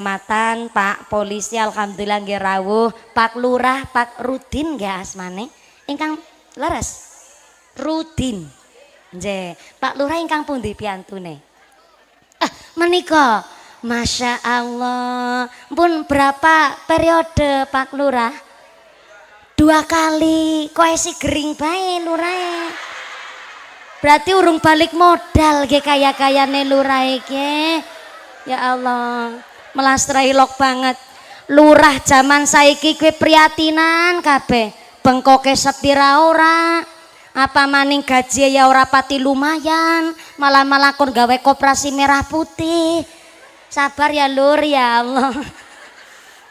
Matan, Pak Polisi alhamdulillah nggih rawuh, Pak Lurah, Pak Rudin nggih asmane. Ingkang leres. Rudin. Nggih, Pak Lurah ingkang pundi piantune? Menika. Masya Allah. Pun berapa periode Pak Lurah? 2 kali. Koesi gering bae Lurah. Berarti urung balik modal nggih kaya-kayane Lurah iki. Ya Allah. Melastrai lok banget. Lurah zaman saiki kue priatinan kabeh. Bengkoke sepira ora. Apa maning gaji ya ora pati lumayan. Malah kon gawe koperasi merah putih. Sabar ya Lur ya Allah.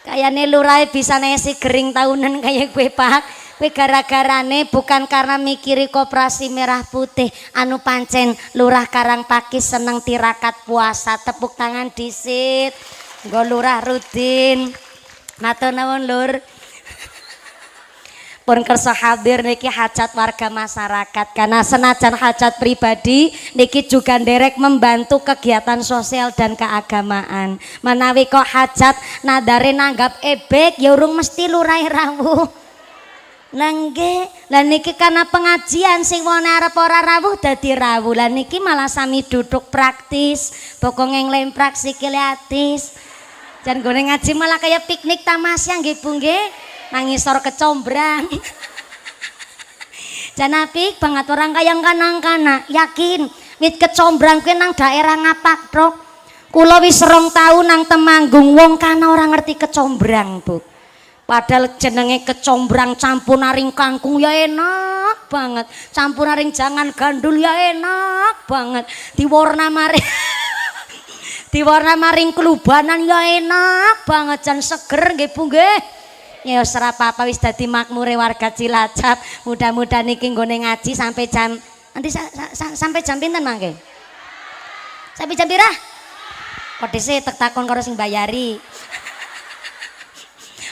Kayane Lurah bisa nesi gering tahunan kayak gue Pak. Gue gara-garane bukan karena mikiri koperasi merah putih. Anu pancen Lurah Karangpakis seneng tirakat puasa. Tepuk tangan disit. Nggo Lurah Rudin. Matur nuwun Lur. Pun kersa hadir niki hajat warga masyarakat karena senajan hajat pribadi niki juga nderek membantu kegiatan sosial dan keagamaan. Menawi kok hajat nadare nanggap ebek ya urung mesti Lurah rawuh. Nangge, lah niki karena pengajian sing wong arep ora rawuh dadi rawuh. Lah niki malah sami duduk praktis, pokok nglemprak sikile atis. Jan gone ngaji malah kayak piknik tamasya nggih Bu nggih. Nang ngisor kecombrang. Jan apik banget orang kayang kanang-kana. Yakin wit kecombrang kuwi nang daerah ngapak Trok. Kula wis 2 tahun nang Temanggung wong kana ora ngerti kecombrang Bu. Padahal jenenge kecombrang campur naring kangkung ya enak banget. Campur naring jangan gandul ya enak banget. Diwarna maring diwarna maring kelubanan ya enak banget jan seger nggih Bu nggih. Ya ora apa-apa wis dadi makmure warga Cilacap. Mudah-mudahan niki nggone ngaji sampai jam nanti sampai jam pinten mangke? Sampai jam pira? Kok dhisik tek takon karo sing bayari.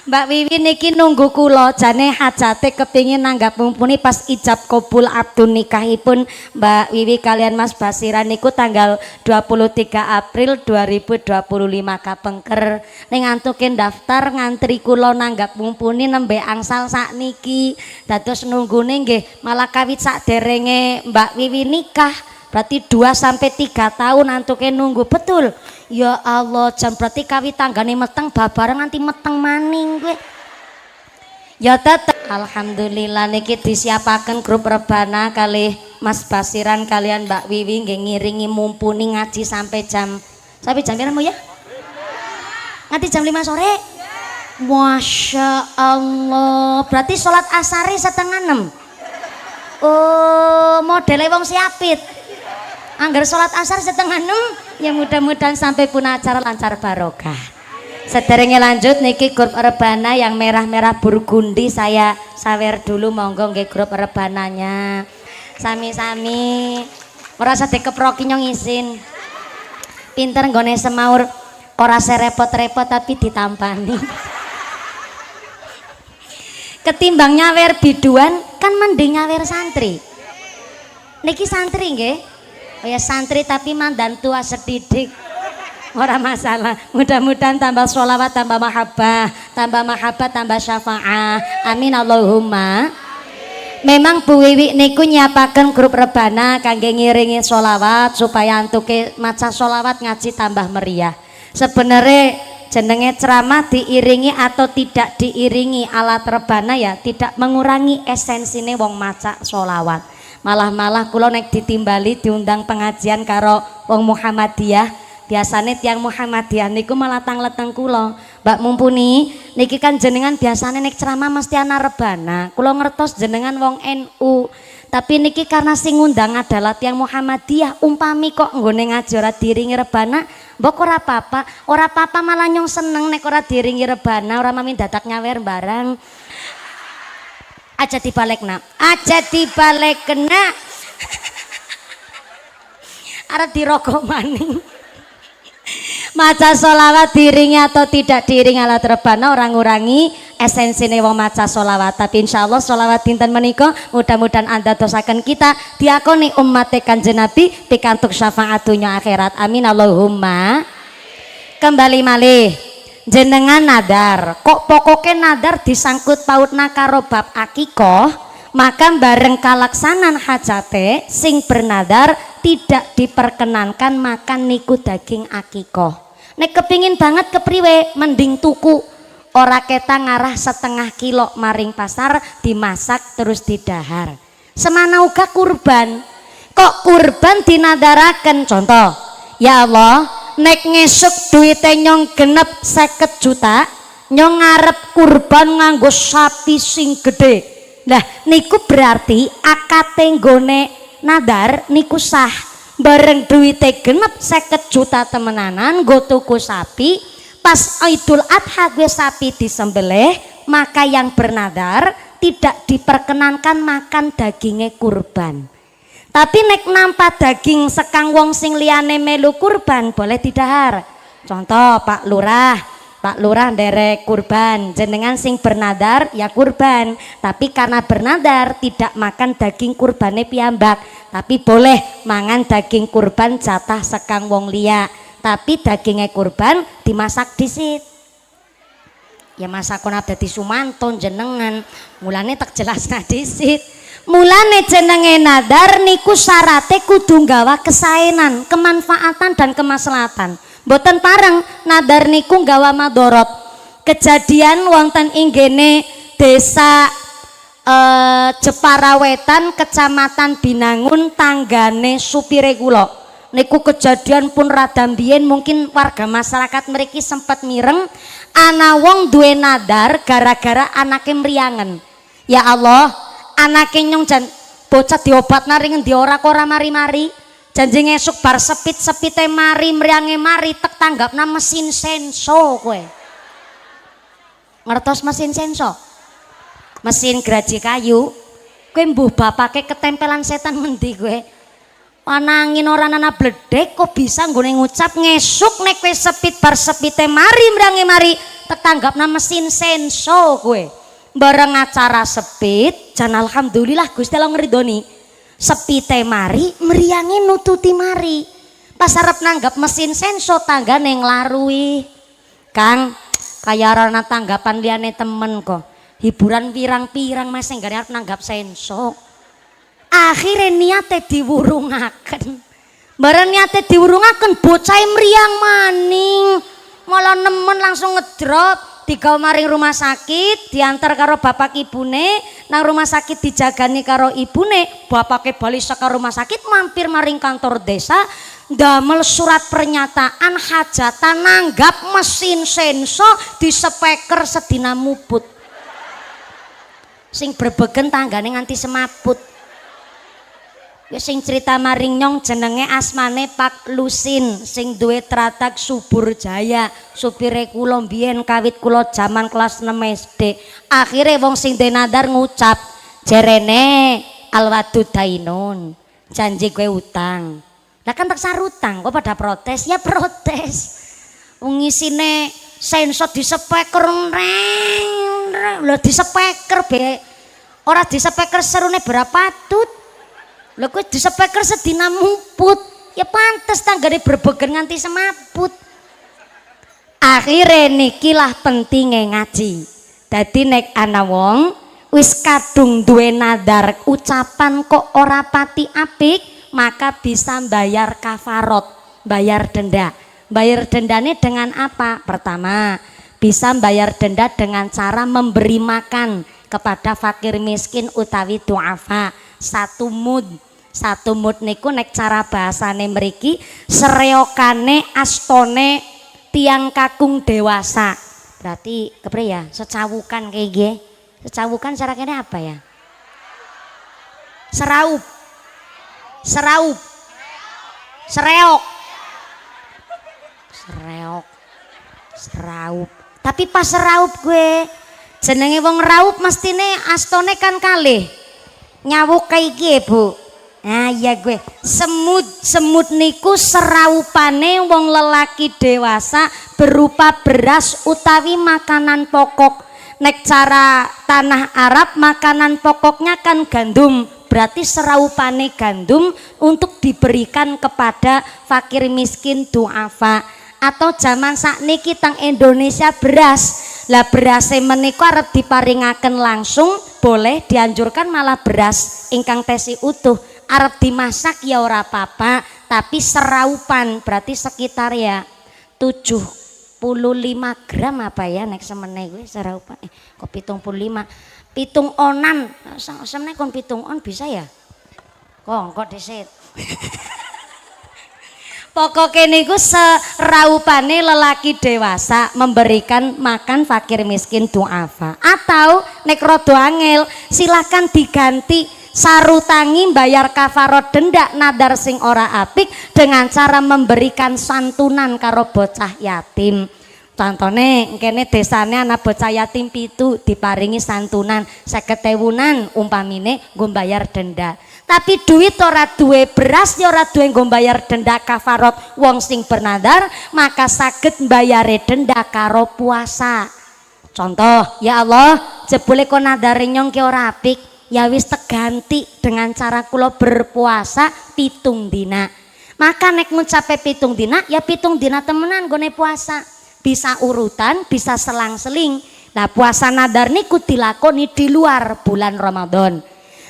Mbak Wiwi niki nunggu kula jane hajate kepingin nanggap mumpuni pas ijab kabul abdun nikahipun Mbak Wiwi kalian Mas Basiran niku tanggal 23 April 2025 kapengker ning antuke daftar ngantri kula nanggap mumpuni nembe angsal sakniki dados nunggune nggih malah kawit sakderenge Mbak Wiwi nikah berarti 2 sampai 3 tahun antuke nunggu betul. Ya Allah, jam berarti kawit tanggane meteng babareng nganti meteng maning gue. Ya tetep alhamdulillah niki disiapaken grup rebana kali Mas Basiran kalian Mbak Wiwi nggih ngiringi mumpuni ngaji sampai jam pira ya? Nganti jam 5 sore? Masya Allah, berarti sholat asari 5:30. Oh, modele wong siapit. Angger sholat asar 5:30 ya mudah-mudahan sampai pun acara lancar barokah. Sederenge lanjut niki grup rebana yang merah-merah burgundi saya sawer dulu monggo nggih grup rebananya. Sami-sami ora usah dikeproki nyong izin. Pinter nggone semaur ora serepot-repot tapi ditampani. Ketimbang nyawer biduan kan mending nyawer santri. Niki santri nggih. Oh ya santri tapi mandan tua sedidik ora masalah. Mudah-mudahan tambah sholawat tambah mahabbah tambah syafaah. Amin Allahumma. Memang Bu Wiwi niku nyiapaken grup rebana kangge ngiringi sholawat supaya antuke maca sholawat ngaji tambah meriah. Sebenarnya jenenge ceramah diiringi atau tidak diiringi alat rebana ya tidak mengurangi esensine wong maca sholawat. Malah kula nek ditimbali diundang pengajian karo wong Muhammadiyah biasane tiang Muhammadiyah niku malah tangleteng kula Mbak mumpuni niki kan jenengan biasane nek ceramah mesti ana rebana kula ngertos jenengan wong NU tapi niki karena sing ngundang adalah tiang Muhammadiyah umpami kok nggone ngaji ora diringi rebana mbok ora apa-apa malah nyong seneng nek ora diringi rebana ora mami dadak nyawer barang aja dibalik kena arep dirokok maning maca sholawat diringi atau tidak diringi alat rebana orang ngurangi esensine wong maca sholawat tapi insyaallah sholawat dinten menika mudah-mudahan anda dosakan kita diakoni umat Kanjeng Nabi pikantuk syafaat dunya akhirat amin Allahumma. Kembali malih jenengan nadar kok pokoknya nadar disangkut pautna karo bab akikoh, maka bareng kalaksanan hajate sing bernadar tidak diperkenankan makan niku daging akikoh. Nek kepingin banget kepriwe mending tuku, ora keta ngarah setengah kilo maring pasar dimasak terus didahar. Semana uga kurban, kok kurban dinadaraken contoh, ya Allah nek ngesuk duite nyong genep 50 juta nyong ngarep kurban nganggo sapi sing gede. Nah niku berarti akate nggone nadar niku sah. Bareng duite genep 50 juta temenanan go tuku sapi, pas Idul Adha gue sapi disembelih, maka yang bernadar tidak diperkenankan makan dagingnya kurban. Tapi nek nampak daging sekang wong sing liyane melu kurban boleh didahar. Contoh Pak Lurah derek kurban, jenengan sing bernadar ya kurban, tapi karena bernadar tidak makan daging kurbane piyambak, tapi boleh mangan daging kurban jatah sekang wong liya, tapi dagingnya kurban dimasak disit. Ya masakon dadi sumanton jenengan, mulane tak jelasna disit. Mulane jenenge nadar niku syarate kudu nggawa kesaenan, kemanfaatan dan kemaslahatan. Boten pareng nadar niku nggawa madorot. Kejadian wonten inggene desa Jepara Wetan, Kecamatan Binangun, tanggane supire kula. Niku kejadian pun rada mbiyen, mungkin warga masyarakat mriki sempat mireng ana wong duwe nadar gara-gara anake mriyangen. Ya Allah, anake nyong jan bocah diobatna ring endi ora kok ora mari-mari. Janji ngesuk bar sepite mari mriange mari tek tanggapna mesin senso kowe. Ngertos mesin senso? Mesin geraji kayu. Kowe mbuh bapake ketempelan setan mendi kowe. Anangin ora ana bledek kok bisa nggone ngucap ngesuk nek kowe sepit bar sepite mari mriange mari tek tanggapna mesin senso kowe. Bareng acara sepit, jan alhamdulillah Gusti Allah ngridoni. Sepite mari meriangi nututi mari pas arep nanggap mesin senso tanggane nglarui. Kang kaya rana tanggapan liyane temen kok hiburan pirang-pirang mas sing arep nanggap senso. Akhirnya niate diwurungaken, bareng niate diwurungaken bocah meriang maning malah nemen langsung ngedrop. Digawa maring rumah sakit, diantar karo bapak ibune, nang rumah sakit dijagani karo ibune, bapake bali saka rumah sakit mampir maring kantor desa, ndamel surat pernyataan hajatan nanggap mesin senso di speaker sedina muput. Sing berbegen tanggane nganti semaput. Ya sing cerita maring nyong jenenge asmane Pak Lusin, sing duwe tratak Subur Jaya, supire kula mbiyen kawit kula jaman kelas 6 SD. Akhire wong sing denadar ngucap, jerene alwadu dainun, janji gue utang. Lah kan tak sarutang, kok pada protes? Ya protes. Wong isine sensor di speaker reng, lho di speaker be. Ora di speaker serune berapa tut? Lho kok di speaker sedina muput, ya pantes tanggane berbegen nganti semaput. Akhirnya nikilah pentingnya ngaji. Dadi nek ana wong wis kadung duwe nadar ucapan kok ora pati apik, maka bisa bayar kafarot, bayar denda. Bayar dendanya dengan apa? Pertama, bisa bayar denda dengan cara memberi makan kepada fakir miskin utawi duafa. Satu mud niku nek cara bahasane mriki sereokane astone tiang kakung dewasa. Berarti kepriye ya? Secawukan kayak gini. Secawukan cara kene apa ya? Seraup. Sereok. Seraup. Tapi pas seraup gue jenenge wong raup mestine astone kan kalih. Nyawuk kayak gini Bu. Nah iya gue semut niku seraupane wong lelaki dewasa berupa beras utawi makanan pokok. Nek cara tanah Arab makanan pokoknya kan gandum, berarti seraupane gandum untuk diberikan kepada fakir miskin duafa. atau zaman sakniki teng Indonesia beras. Lah berase menika arep diparingaken langsung boleh, dianjurkan malah beras ingkang tesi utuh. Arep dimasak ya ora apa-apa, tapi seraupan berarti sekitar ya 75 gram apa ya nek semene gue seraupan kok 75 pitung onan semene kon pitung on bisa ya kok disit pokoknya niku seraupane lelaki dewasa memberikan makan fakir miskin duafa. Atau nek rada angel silakan diganti sarutangi bayar kafarot denda nadar sing ora apik dengan cara memberikan santunan karo bocah yatim. Contohnya kene desane anak bocah yatim pitu diparingi santunan 50.000 umpamine nggo bayar denda. Tapi duit ora duwe, beras ya ora duwe nggo bayar denda kafarot wong sing bernadar, maka saged bayare denda karo puasa. Contoh, ya Allah, jebule kok nadare nyong ki ora apik, ya wis teganti dengan cara kula berpuasa 7 dina. Maka nek ngucape 7 dina, ya 7 dina temenan gone puasa. Bisa urutan, bisa selang-seling. Nah, puasa nadar niku dilakoni di luar bulan Ramadan.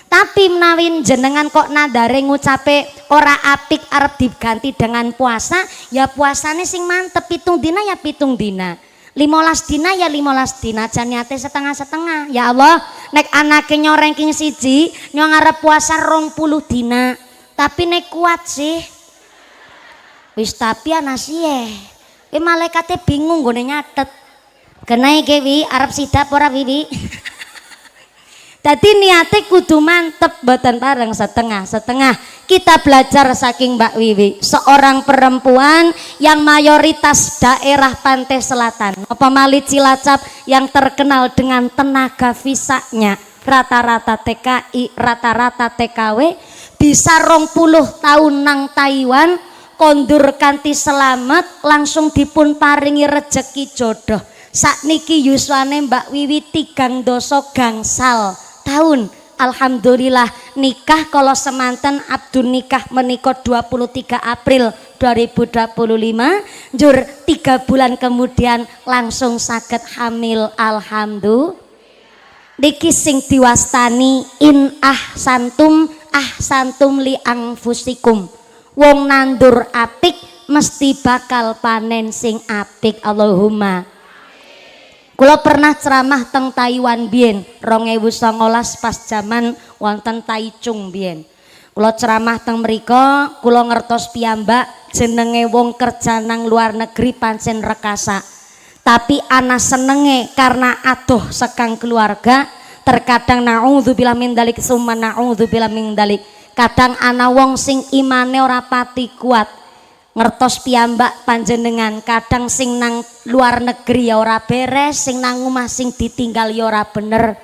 Tapi menawin jenengan kok nadare ngucape ora apik arep diganti dengan puasa, ya puasane sing mantep 7 dina ya 7 dina. 15 dina ya 15 dina, aja niate setengah-setengah. Ya Allah, nek anake nyo ranking 1 nyo ngarep puasa 20 dina. Tapi nek kuat sih. Wis tapi ana siye. Malaikate bingung gone nyatet. Kenai ke wi arep sidap ora Wiwi? Jadi niate kudu mantep boten bareng setengah-setengah. Kita belajar saking Mbak Wiwi, seorang perempuan yang mayoritas daerah pantai selatan, apa malih Cilacap yang terkenal dengan tenaga fisaknya, rata-rata TKI, rata-rata TKW, bisa 20 tahun nang Taiwan, kondur kanthi selamat, langsung dipun paringi rejeki jodoh. Sakniki yuswane Mbak Wiwi 3 gangsal tahun. Alhamdulillah nikah kalau semanten abdun nikah menikah 23 April 2025, jur 3 bulan kemudian langsung saged hamil. Alhamdulillah. Niki sing diwastani in ahsantum li anfusikum. Wong nandur apik mesti bakal panen sing apik. Allahumma. Kula pernah ceramah teng Taiwan biyen 2019 pas zaman wonten Taichung biyen. Kula ceramah teng mriko, kula ngertos piyambak jenenge wong kerja nang luar negeri pancen rekasa. Tapi ana senenge karena adoh sekang keluarga, terkadang naudzubillah min dalik summa naudzubillah min dalik. Kadang ana wong sing imane ora pati kuat. Ngertos piyambak panjenengan kadang sing nang luar negeri ya ora beres, sing nang omah sing ditinggal ya ora bener.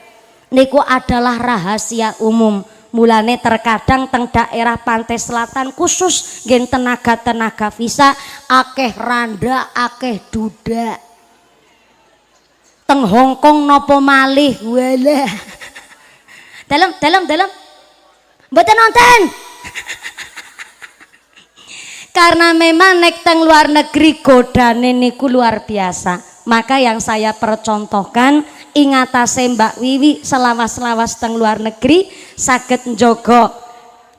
Niku adalah rahasia umum. Mulane terkadang teng daerah pantai selatan khusus gen tenaga visa akeh randa, akeh duda. Teng Hongkong nopo malih walah. Dalam. Mboten nonton. Karena memang nek teng luar negeri godane niku luar biasa. Maka yang saya percontohkan ingatase Mbak Wiwi selawas-lawas teng luar negeri saged njogo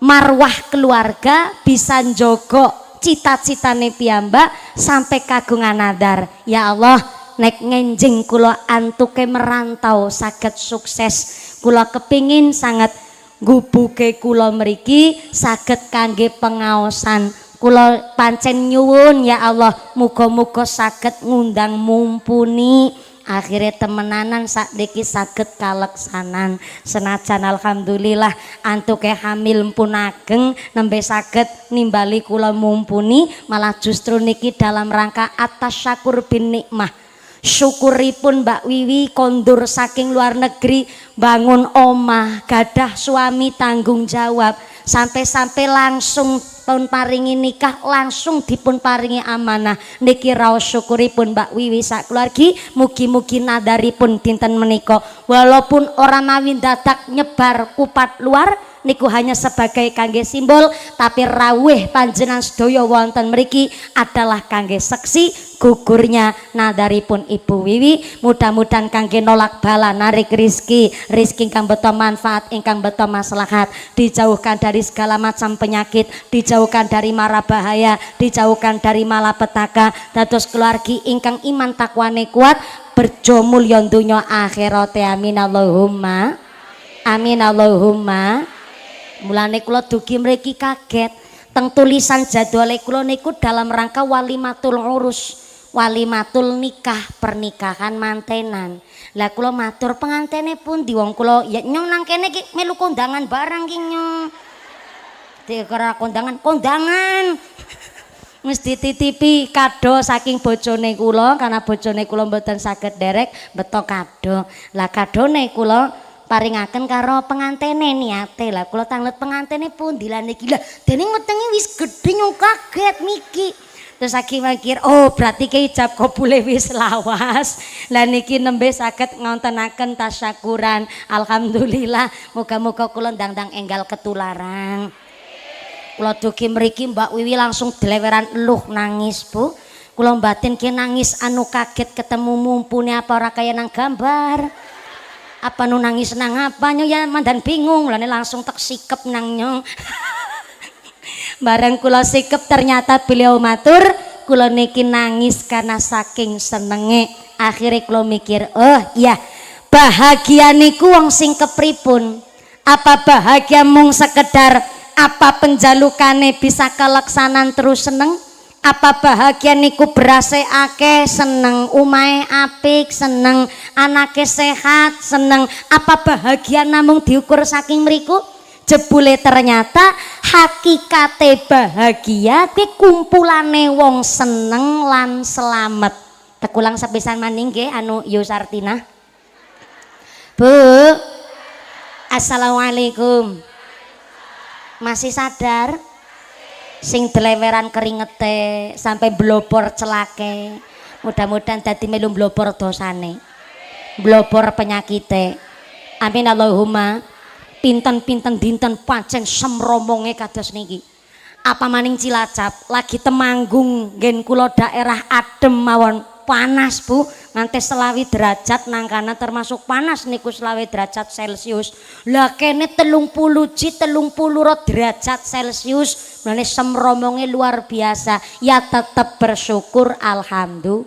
marwah keluarga, bisa njogo cita-citane piyambak sampai kagungan nadar. Ya Allah, nek ngenjing kula antuke merantau saged sukses. Kula kepingin sangat gubuke kula mriki saged kangge pengaosan. Kula pancen nyuwun ya Allah, muga-muga saged ngundang mumpuni. Akhirnya temenanan sakniki saged kaleksanan. Senajan alhamdulillah antuke hamil pun ageng nembe saged nimbali kula mumpuni, malah justru niki dalam rangka atas syakur bin nikmah. Syukuripun Mbak Wiwi kondur saking luar negeri, bangun omah, gadah suami tanggung jawab, sampai-sampai langsung pun paringi nikah, langsung dipun paringi amanah. Niki raos syukuripun Mbak Wiwi sak keluargi, mugi-mugi nadaripun dinten menika walaupun orang mawi dadak nyebar kupat luar, niku hanya sebagai kangge simbol, tapi rawuh panjenengan sedaya wonten mriki adalah kangge seksi gugurnya nadaripun Ibu Wiwi. Mudah-mudahan kangge nolak bala narik rizki ingkang beto manfaat, ingkang beto maslahat, dijauhkan dari segala macam penyakit, dijauhkan dari mara bahaya, dijauhkan dari malapetaka, dados keluargi ingkang iman takwane kuat, berjo mulya donya akhirat. Amin Allahumma amin Allahumma. Mulane kula dugi mriki kaget teng tulisan jadwale kula niku dalam rangka walimatul urus, walimatul nikah, pernikahan mantenan. Lah kula matur pengantene pundi wong kula ya nyong nang kene iki melu kondangan barang ki nyong. Dikira kondangan mesti titipi kado saking bojone kula karena bojone kula mboten saged derek beto kado. Lah kadone kula paringaken karo pengantene niate. Lah kula tanglet pengantene pundi lah niki. Lah dene wetenge wis gedhe nyong kaget miki. Terus saking mikir, oh berarti ke ijab kabule wis lawas. Lah niki nembe saged ngontenaken tasyakuran. Alhamdulillah, muga-muga kula ndang-ndang enggal ketularan. Kula dugi mriki Mbak Wiwi langsung deleweran eluh nangis, Bu. Kula batin ki nangis anu kaget ketemu mumpuni apa ora kaya nang gambar. Apa nu nangis nang apa nyo ya mandan bingung, lane langsung tak sikep nang nyong. Bareng kula sikep ternyata beliau matur kula niki nangis karena saking senenge. Akhirnya kula mikir, oh iya bahagia niku wong sing kepripun? Apa bahagia mung sekedar apa penjalukane bisa kelaksanan terus seneng? Apa bahagia niku berase akeh seneng, umahe apik seneng, anake sehat seneng? Apa bahagia namung diukur saking mriku? Jebule ternyata hakikate bahagia kuwi kumpulane wong seneng lan selamat. Tekulang sepisan maning nggih anu Yusartina. Bu. Assalamualaikum. Masih sadar? Sing deleweran keringete sampai blopor celake. Mudah-mudahan dadi melu blopor dosane. Blopor penyakite. Amin Allahumma. Pinten-pinten dinten pancen semromonge kados niki. Apa maning Cilacap lagi temanggung nggen kula daerah adem mawon panas Bu, nganti 20 derajat nang kana termasuk panas niku 20 derajat Celcius. Lah kene 30 derajat Celcius, mene semromonge luar biasa. Ya tetep bersyukur alhamdulillah.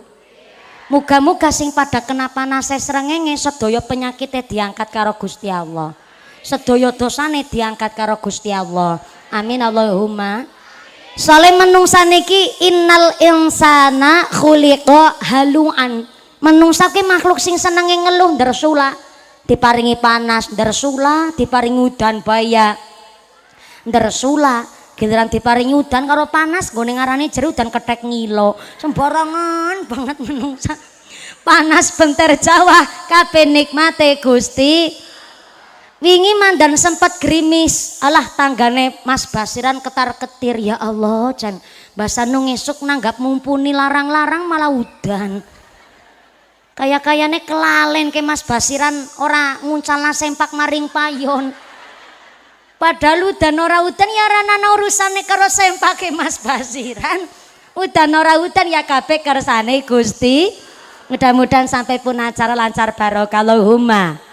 Muga-muga sing pada kena panase srengenge sedaya penyakite diangkat karo Gusti Allah. Sedaya dosane diangkat karo Gusti Allah. Amin Allahumma. Soale menungsa niki innal insana khuliqa haluan. Menungsa ki makhluk sing senenge ngeluh ndersula. Diparingi panas ndersula, diparingi udan baya ndersula. Giliran diparingi udan karo panas nggone ngarani jero udan kethek ngilo. Sembarangan banget menungsa. Panas benter Jawa kabeh nikmate Gusti. Wingi mandan sempet gerimis, alah tanggane Mas Basiran ketar-ketir, ya Allah jan basa nu ngesuk nanggap mumpuni larang-larang malah udan. Kaya-kayane kelalen ke Mas Basiran ora nguncalna sempak maring payon. Padahal udan ora udan ya ora ana urusane karo sempake Mas Basiran. Udan ora udan ya kabeh kersane Gusti. Mudah-mudahan sampai pun acara lancar barokah Allahumma.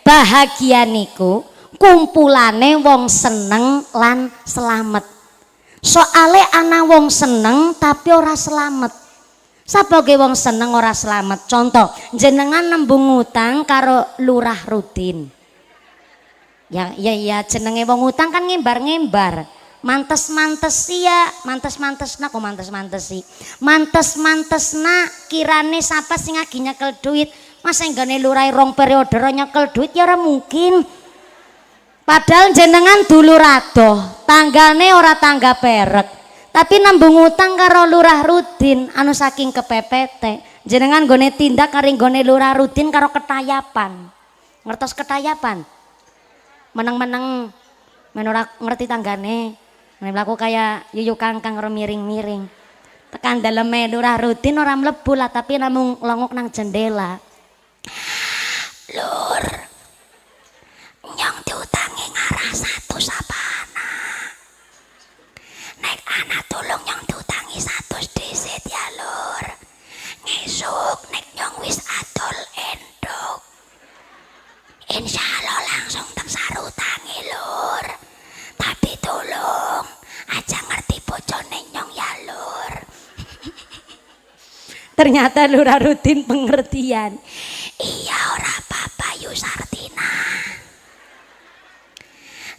Bahagia niku kumpulane wong seneng lan selamat. Soale ana wong seneng tapi ora selamat. Sapa ge wong seneng ora selamat? Contoh, jenengan nembung utang karo lurah rutin. Ya jenenge wong utang kan ngembar-ngembar. Mantes-mantesi ya, mantes-mantesna kok mantes-mantesi. Mantes-mantesna kirane sapa sing lagi nyekel duit. Masa enggane lurai rong periode nyekel duit ya ora mungkin. Padahal jenengan dulu rado, tanggane ora tangga perek. Tapi nambung utang karo lurah rutin anu saking kepepete. Jenengan gone tindak karing gone lurah rutin karo ketayapan. Ngertos ketayapan? Meneng-meneng men ora ngerti tanggane. Mlaku kaya yuyu kangkang karo miring-miring. Tekan daleme lurah rutin ora mlebu lah tapi namung longok nang jendela. Lur, nyong diutangi ngarasat Ternyata Lurah Rutin pengertian. Iya ora apa-apa Yu Sartina.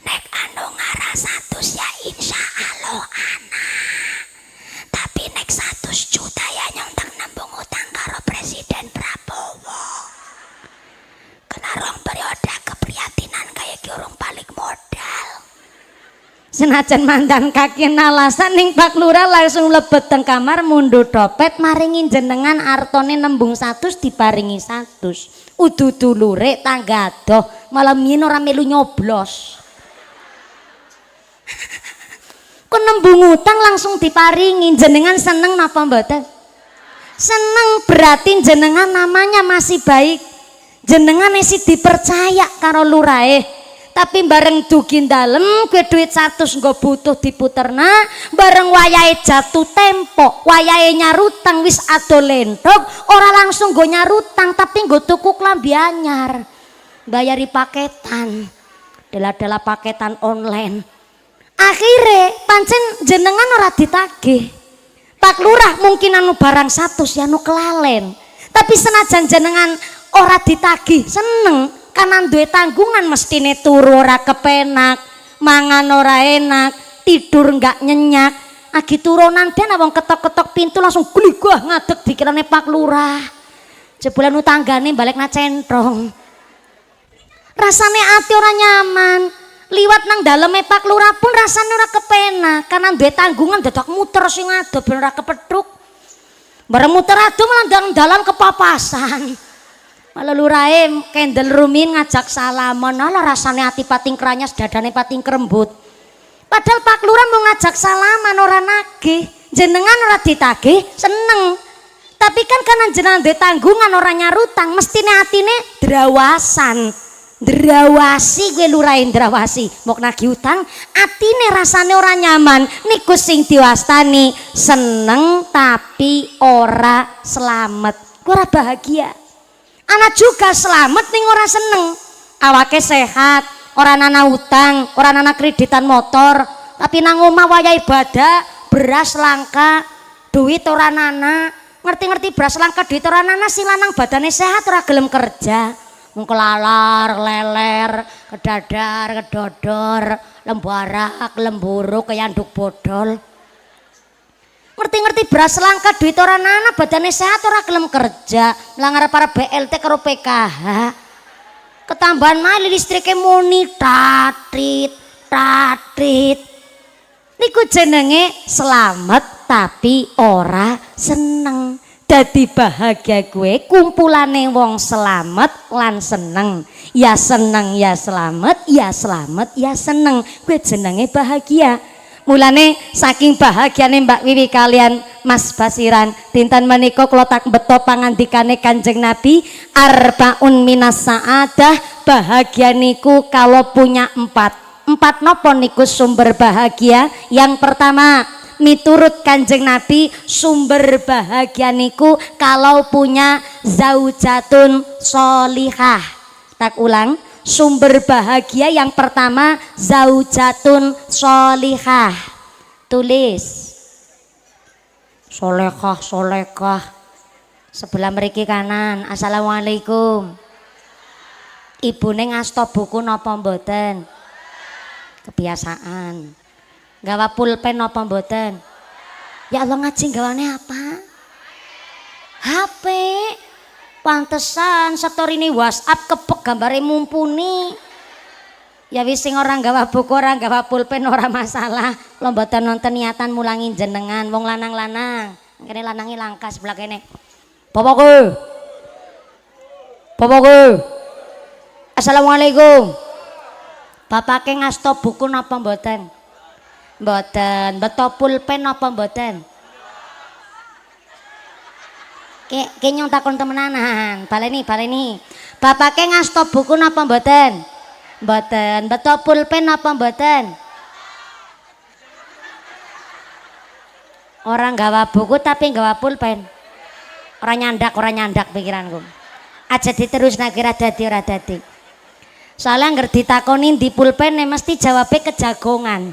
Nek anu ngara 100 ya insya Allah anak. Tapi nek 100 juta ya nyontek nembung utang karo Presiden Prabowo. Kena rong periode keprihatinan kayak urung balik modal. Senajan mantan kaki alasan ning Pak Lurah langsung lebet teng kamar mundur dompet maringin jenengan artone nembung 100 diparingi 100. Udu dulure tangga doh malah mien ora melu nyoblos. Ku nembung utang langsung diparingi, jenengan seneng napa mboten? Seneng, berarti jenengan namanya masih baik. Jenengan masih dipercaya karo lurahe. Tapi bareng dugi dalem gue duit 100 nggo butuh diputerna, bareng wayahe jatuh tempo, wayahe nyarutang wis ado lentok, ora langsung nggo nyarutang tapi nggo tuku klambi anyar. Bayari paketan. Dela-dela paketan online. Akhirnya pancen jenengan ora ditagih. Pak Lurah mungkin anu barang 100 ya anu kelalen. Tapi senajan jenengan ora ditagih seneng. Karena duwe tanggungan mestine turu ora kepenak, mangan ora enak, tidur enggak nyenyak. Agi turunan den wong ketok-ketok pintu langsung gligah ngadeg dikirane Pak Lurah. Jebolan utanggane balikna centrong. Rasane ati ora nyaman. Liwat nang daleme Pak Lurah pun rasane ora kepenak karena duwe tanggungan dadak muter sing ado ben ora kepethuk. Bareng muter ado malah dalan kepapasan. Malah lurahe kendel rumin ngajak salaman, ala rasane ati pating kranyas dadane pating krembut. Padahal Pak Lurah mau ngajak salaman ora nagih, jenengan ora ditagih seneng. Tapi kan karena jenengan duwe tanggungan ora nyarutang, mestine atine drawasan. Drawasi gue lurahe drawasi, mok nagih utang atine rasane ora nyaman. Niku sing diwastani seneng tapi ora selamat. Ora bahagia. Anak juga selamat ning ora seneng, awake sehat, ora nana utang, ora nana kreditan motor, tapi nang omah wayah ibadah, beras langka, duit ora nana, ngerti-ngerti beras langka, duit ora nana, si lanang badane sehat ora gelem kerja, mung kelalar, leler, kedadar, kedodor, lembarak, lemburu, kayanduk bodol. Ngerti-ngerti beras langka duit ora nana badane sehat ora gelem kerja melanggar para BLT karo PKH ketambahan malah listrike muni tatrit niku jenenge selamat tapi ora seneng. Dadi bahagia gue kumpulane wong selamat lan seneng, ya seneng ya selamat ya seneng, gue jenenge bahagia. Mulane saking bahagiane Mbak Wiwi kalian Mas Basiran dinten menika kula tak beto pangandikane Kanjeng Nabi arbaun minas saadah, bahagia niku kalau punya empat nopo niku sumber bahagia. Yang pertama miturut Kanjeng Nabi sumber bahagia niku kalau punya zaujatun sholihah. Tak ulang, sumber bahagia yang pertama zaujatun sholihah. Tulis solekah sebelah mriki kanan. Assalamualaikum. Ibune ngasta buku napa mboten? Kebiasaan. Gawa pulpen napa mboten? Ya Allah, ngaji gawane apa? HP. Pantesan story ini WhatsApp kepek gambare mumpuni. Ya wis sing orang gawa buku, orang gawa pulpen ora masalah. Lo mboten nonton niatan mulangi jenengan wong lanang-lanang. Kene lanange langka sebelah kene. Bapakku. Assalamualaikum. Bapake ngasta buku napa mboten? Mboten. Beto pulpen napa mboten? Kenyong takon temenanan. Baleni. Bapake ngasta buku napa mboten? Mboten. Beto pulpen napa mboten? Orang gawa buku tapi gawa pulpen. Orang nyandak pikiranku. Aja diterus nak kira dadi ora dadi. Soalnya ngerti ditakonin di pulpen mesti jawabnya kejagongan.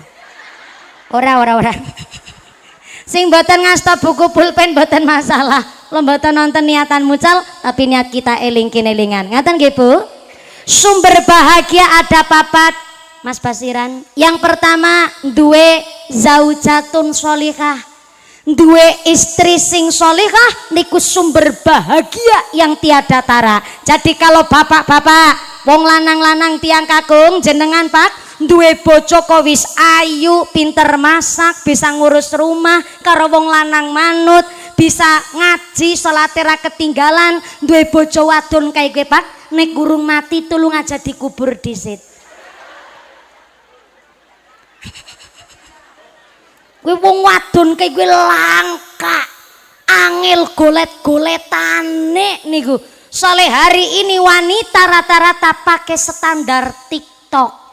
Ora. Sing mboten ngasta buku pulpen mboten masalah. Lo mboten nonton niatan mucal tapi niat kita eling-elingan. Ngaten nggih Bu? Sumber bahagia ada papat Mas Basiran. Yang pertama duwe zaujatun sholihah. Duwe istri sing sholihah niku sumber bahagia yang tiada tara. Jadi kalau bapak-bapak wong lanang-lanang tiang kakung jenengan Pak duwe bojo kowis ayu, pinter masak, bisa ngurus rumah karo wong lanang manut, bisa ngaji salate ra ketinggalan, duwe bojo wadon kae kowe Pak, nek gurung mati tulung aja dikubur dhisit. Kowe wong wadon kae kowe langka, angel golet-goletane niku. Soalnya hari ini wanita rata-rata pakai standar TikTok.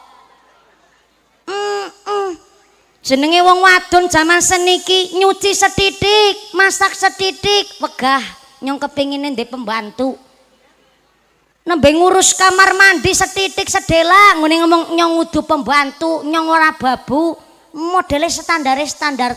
Jenenge wong wadon zaman seniki nyuci sedidik, masak sedidik, wegah nyong kepingine ndek pembantu. Nembe ngurus kamar mandi sedidik sedela, ngene ngomong nyong udu pembantu, nyong ora babu. Modele standar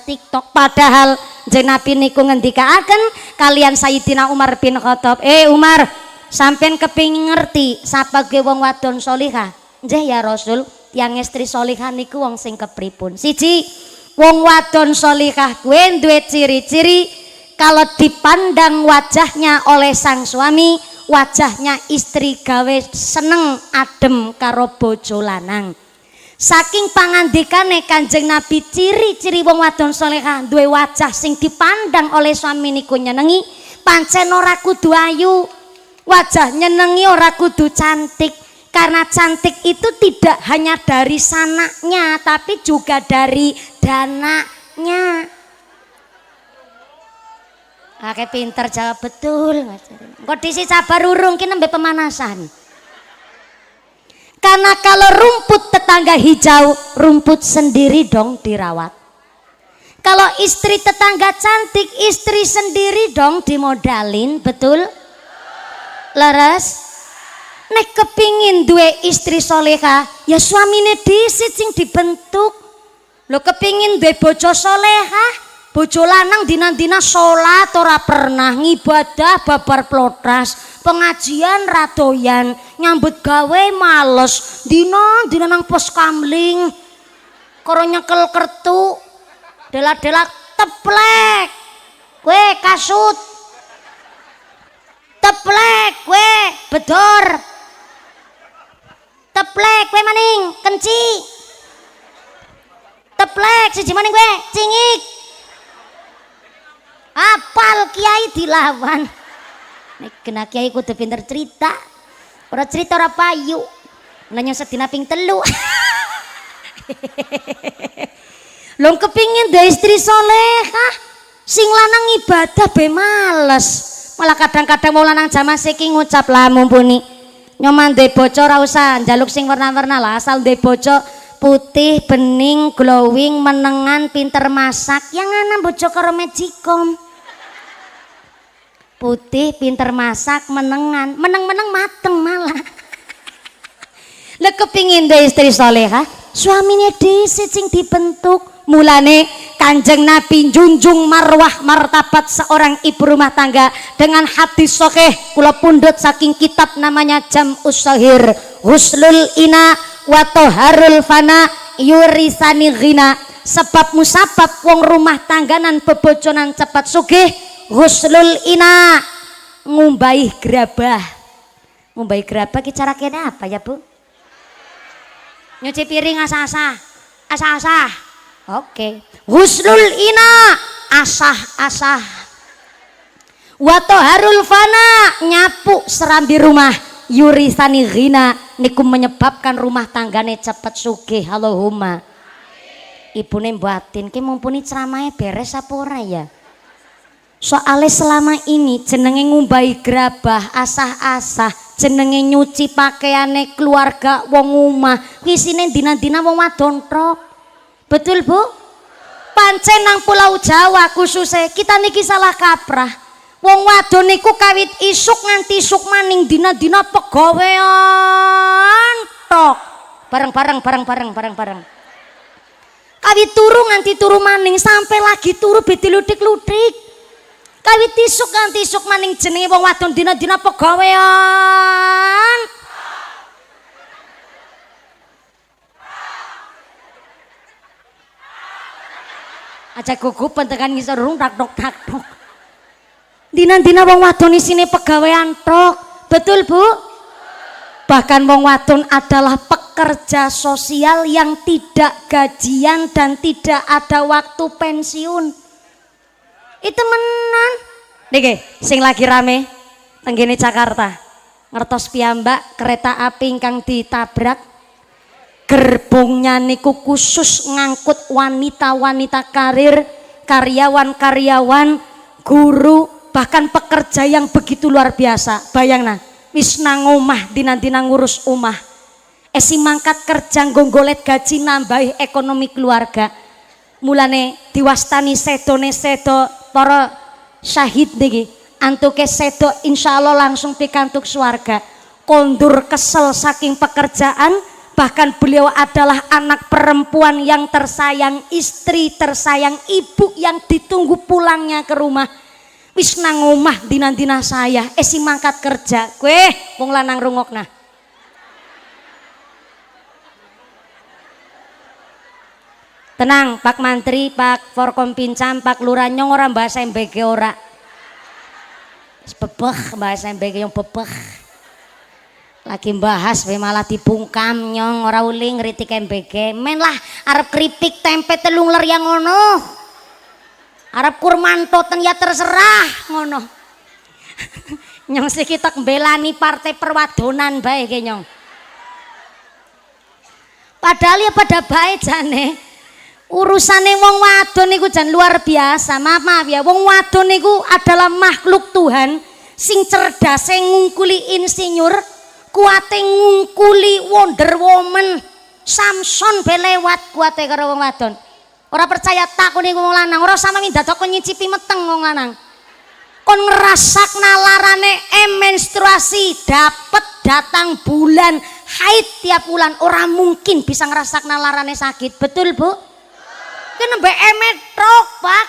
TikTok. Padahal jeneng Nabi niku ngendikaaken kalian Sayyidina Umar bin Khattab, Umar, sampean kepingin ngerti sapa ge wong wadon sholihah? Nggih ya Rasul. Yang istri sholihah niku wong sing kepripun? Siji, wong wadon sholihah kuwi duwe ciri-ciri kalau dipandang wajahnya oleh sang suami, wajahnya istri gawe seneng adem karo bojo lanang. Saking pangandikane Kanjeng Nabi ciri-ciri wong wadon sholihah duwe wajah sing dipandang oleh suami niku nyenengi, pancen ora kudu ayu. Wajah nyenengi ora kudu cantik. Karena cantik itu tidak hanya dari sanaknya tapi juga dari dananya. Oke, pinter jawab betul Mas. Kok disi sabar urung ki nembe pemanasan. Karena kalau rumput tetangga hijau, rumput sendiri dong dirawat. Kalau istri tetangga cantik, istri sendiri dong dimodalin, betul? Leres? Nek kepingin duwe istri solehah, ya suamine dhisit sing dibentuk. Lo kepingin duwe bojo solehah, bojo lanang dina-dina sholat ora pernah, ngibadah babar plotras, pengajian radoyan, nyambut gawe males, dina nang pos kamling, karo nyekel kertu, delak-delak teplek, kue kasut, teplek kue bedor. Teplek kue maning kenci, teplek siji maning kue cingik, apal kiai dilawan. Nek kena kiai kudu pinter cerita, ora cerita ora payu, nanya sedina ping telu. Long kepingin dua istri solehah, sing lanang ibadah be males, malah kadang-kadang mau lanang jamaah seki ngucap lah mumpuni. Nyoman ndek bojo ora usah njaluk sing warna-warna lah, asal ndek bojo putih, bening, glowing, menengan, pinter masak. Yang ana bojo karo magicom. Putih, pinter masak, menengan, meneng-meneng mateng malah. Lek kepingin ndek istri salehah, suamine dhisit sing dibentuk. Mulane Kanjeng Nabi junjung marwah martabat seorang ibu rumah tangga dengan hadis sahih kula pundhut saking kitab namanya Jam'us Shahir, Huslul Ina wa Toharul Fana yurisani ghina. Sebab musabab wong rumah tangganan bebojonan cepat sugih, Huslul Ina ngumbahi gerabah. Ngumbahi gerabah ki cara kene apa ya Bu? Nyuci piring asah-asah. Asah-asah. Oke, Husnul Ina asah-asah, Watoharul Fana nyapu serambi rumah, yurisani ghina niku menyebabkan rumah tanggane cepet sugih. Allahumma. Ibune mbatin ki mumpuni ceramahe beres apa ora ya? Soale selama ini jenenge ngumbahi gerabah asah-asah, jenenge nyuci pakaiane keluarga wong omah, isine dina-dina wong wadon tok. Betul Bu? Pancen nang Pulau Jawa khususnya kita niki salah kaprah. Wong wadon niku kawit isuk nganti isuk maning dina-dina pegawean tok. Bareng-bareng. Kawit turu nganti turu maning sampai lagi turu bediludik-ludik. Kawit tisuk kan tisuk maning jenenge wong wadon dina-dina pegawean. Aja gugupan tekan ngisor rung tak tok tak tok. Dina-dina wong wadon isine pegawean tok. Betul, Bu? Bahkan wong wadon adalah pekerja sosial yang tidak gajian dan tidak ada waktu pensiun. Itu menan. Niki sing lagi rame tenggene Jakarta. Ngertos piyambak kereta api ingkang ditabrak. Gerbongnya niku khusus ngangkut wanita-wanita karir, karyawan-karyawan, guru, bahkan pekerja yang begitu luar biasa. Bayangna, wis nang omah dina-dina ngurus omah. Esi mangkat kerja nggolet gaji nambahi ekonomi keluarga. Mulane diwastani sedone sedo para syahid niki. Antuke sedo insyaallah langsung pikantuk swarga. Kondur kesel saking pekerjaan. Bahkan beliau adalah anak perempuan yang tersayang, istri tersayang, ibu yang ditunggu pulangnya ke rumah. Wis nang omah dina-dina saya, esi mangkat kerja. Kowe wong lanang rungokna. Tenang, Pak Mantri, Pak Forkompincam, Pak Lurah nyong ora bahasa MBG ora. Wis bebeh bahasa MBG yang bebeh. Lagi bahas we malah dibungkam nyong ora uli ngritik MBG. Men lah arep keripik tempe telung ler yang ngono. Arep kurmanto ten ya terserah ngono. Nyong sih kita mbelani partai perwadonan bae ge nyong. Padahal ya pada baik jane. Urusane wong wadon niku jan luar biasa. Maaf ya, wong wadon niku adalah makhluk Tuhan sing cerdas, sing ngungkuli insinyur. Kuate ngungkuli Wonder Woman, Samson belewat kuate karo wong wadon. Ora percaya takoni wong lanang, ora sama mindadok nyicipi meteng wong lanang. Kon ngrasakna larane menstruasi, dapet datang bulan haid tiap bulan, ora mungkin bisa ngrasakna larane sakit. Betul, Bu? Kene mbek emetrok, Pak.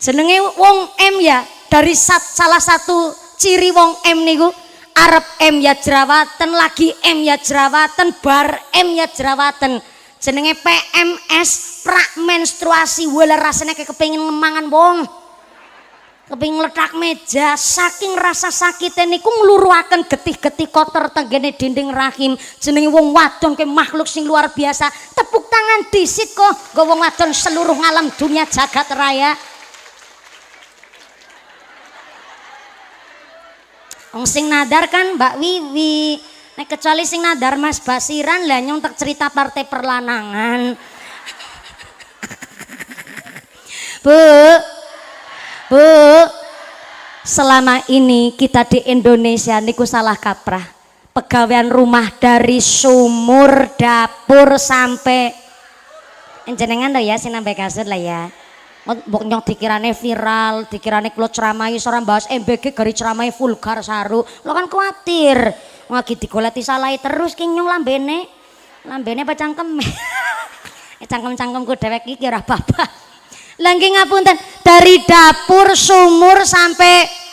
Jenenge wong M ya, dari salah satu ciri wong M niku arep M ya jerawatan, lagi M ya jerawatan, bar M ya jerawatan. Jenenge PMS, prak menstruasi. Wala rasanya kayak kepengin ngemangan wong, kepengin letak meja. Saking rasa sakitnya niku ngluruhaken getih-getih kotor tenggene dinding rahim. Jenenge wong wadon ke makhluk sing luar biasa. Tepuk tangan disit kok go wong wadon seluruh alam dunia jagat raya. Wong sing nadar kan Mbak Wiwi, nek kecuali sing nadar Mas Basiran lah nyong tak cerita partai perlanangan. Bu, selama ini kita di Indonesia niku salah kaprah. Pegawaian rumah dari sumur, dapur sampai jenengan ya sing nambah kasut lah ya. Mbok nyong dikirane viral, dikirane kula ceramai seorang bahas MBG gari ceramai vulgar saru. Lo kan kuatir. Lagi digoleti salai terus ki nyong lambene. Lambene apa cangkem? Cangkem-cangkemku dhewek iki ora apa-apa. Lah nggih ngapunten, dari dapur, sumur sampai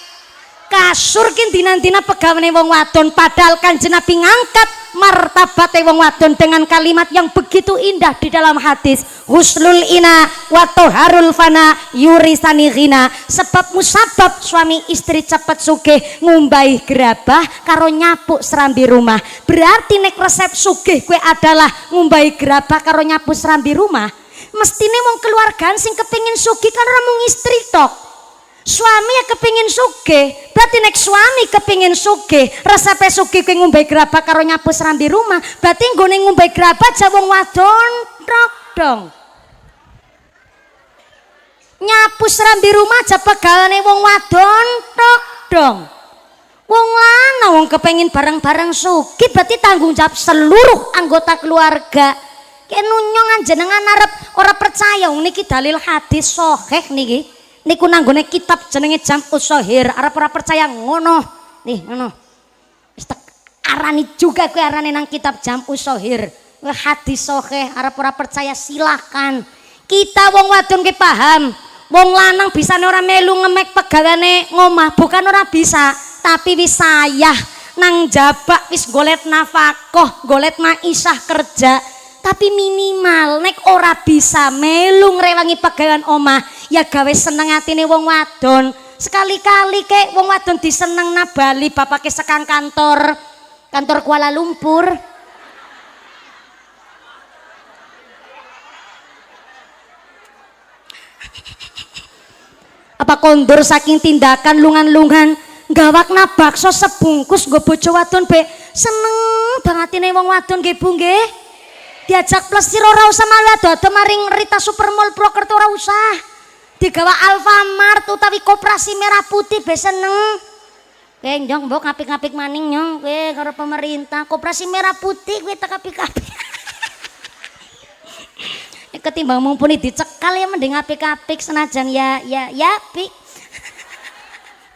kasur kin dina-dina pegawane wong wadon, padahal Kanjeng Nabi ngangkat martabate wong wadon dengan kalimat yang begitu indah di dalam hadis, husnul ina wa toharul fana yurisani ghina. Sebab musabab suami istri cepet sugih ngumbahi gerabah karo nyapuk serambi rumah. Berarti nek resep sugih kue adalah ngumbahi gerabah karo nyapu serambi rumah. Mestine wong keluargaan sing kepingin sugih kan ora mung istri tok. Suami ya kepingin sugih, berarti nek suami kepingin sugih, resepe sugih kowe ngombe gerabah karo nyapu serambi rumah, berarti nggone ngombe gerabah aja wong wadon tok dong. Nyapu serambi rumah aja pegawane wong wadon tok dong. Wong lanang wong kepengin bareng-bareng sugih, berarti tanggung jawab seluruh anggota keluarga. Kenunyong jenengan arep ora percaya niki dalil hadis sahih niki. Niku nanggone kitab jenenge Jam'us Shahir. Arep ora percaya ngono. Nih ngono. Wis tak arani juga kowe arane nang kitab Jam'us Shahir. Hadis sahih arep ora percaya silakan. Kita wong wadon ki paham. Wong lanang bisane ora melu ngemek pegaweane ngomah, bukan ora bisa, tapi wis sayah nang jabak wis golet nafkah, golet maisah kerja. Tapi minimal nek ora bisa melu ngrewangi pegawean omah, ya gawe seneng atine wong wadon. Sekali-kali kek wong wadon disenengna Bali bapake sekang kantor Kuala Lumpur. Apa kondur saking tindakan lungan-lungan gawakna bakso sebungkus nggo bojo wadon be seneng banget ini wong wadon nggih Bu nggih. Diajak plesir ora usah malah dodo maring Rita Supermall Purwokerto ora usah. Digawa Alfamart utawi Koperasi Merah Putih be seneng. Nyong mbok ngapik-ngapik maning nyong kowe karo pemerintah Koperasi Merah Putih kowe tak apik-apik. Ketimbang mumpuni dicekal ya mending apik-apik senajan ya apik.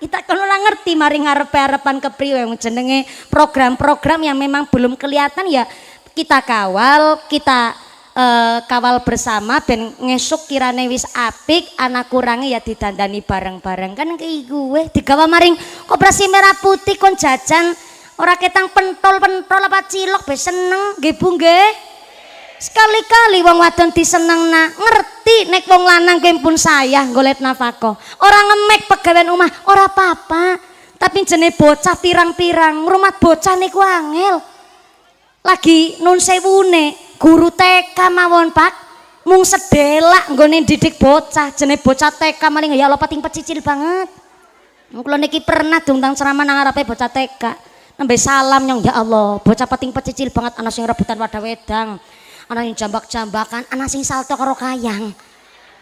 Kita kan ora ngerti mari ngarepe-arepan kepriwe jenenge program-program yang memang belum kelihatan ya kita kawal, kita kawal bersama ben ngesuk kirane wis apik, anak kurangnya ya didandani bareng-bareng kan kayak gue digawa maring Koperasi Merah Putih kon jajan ora ketang pentol-pentol apa cilok be seneng nggih Bu nggih. Sekali-kali wong wadon disenengna ngerti nek wong lanang kuwi pun sayah golek nafkah. Ora ngemek pegawean omah ora apa-apa. Tapi jenenge bocah pirang-pirang ngrumat bocah niku angel. Lagi nun sewune guru TK mawon Pak mung sedelak nggone didik bocah jenenge bocah TK maling ya Allah pating pecicil banget. Kula niki pernah diundang ceramah nang ngarepe bocah TK. Nembe salam nyong ya Allah bocah pating pecicil banget ana sing rebutan wadah wedang. Ana yang jambak-jambakan, ana sing salto karo kayang.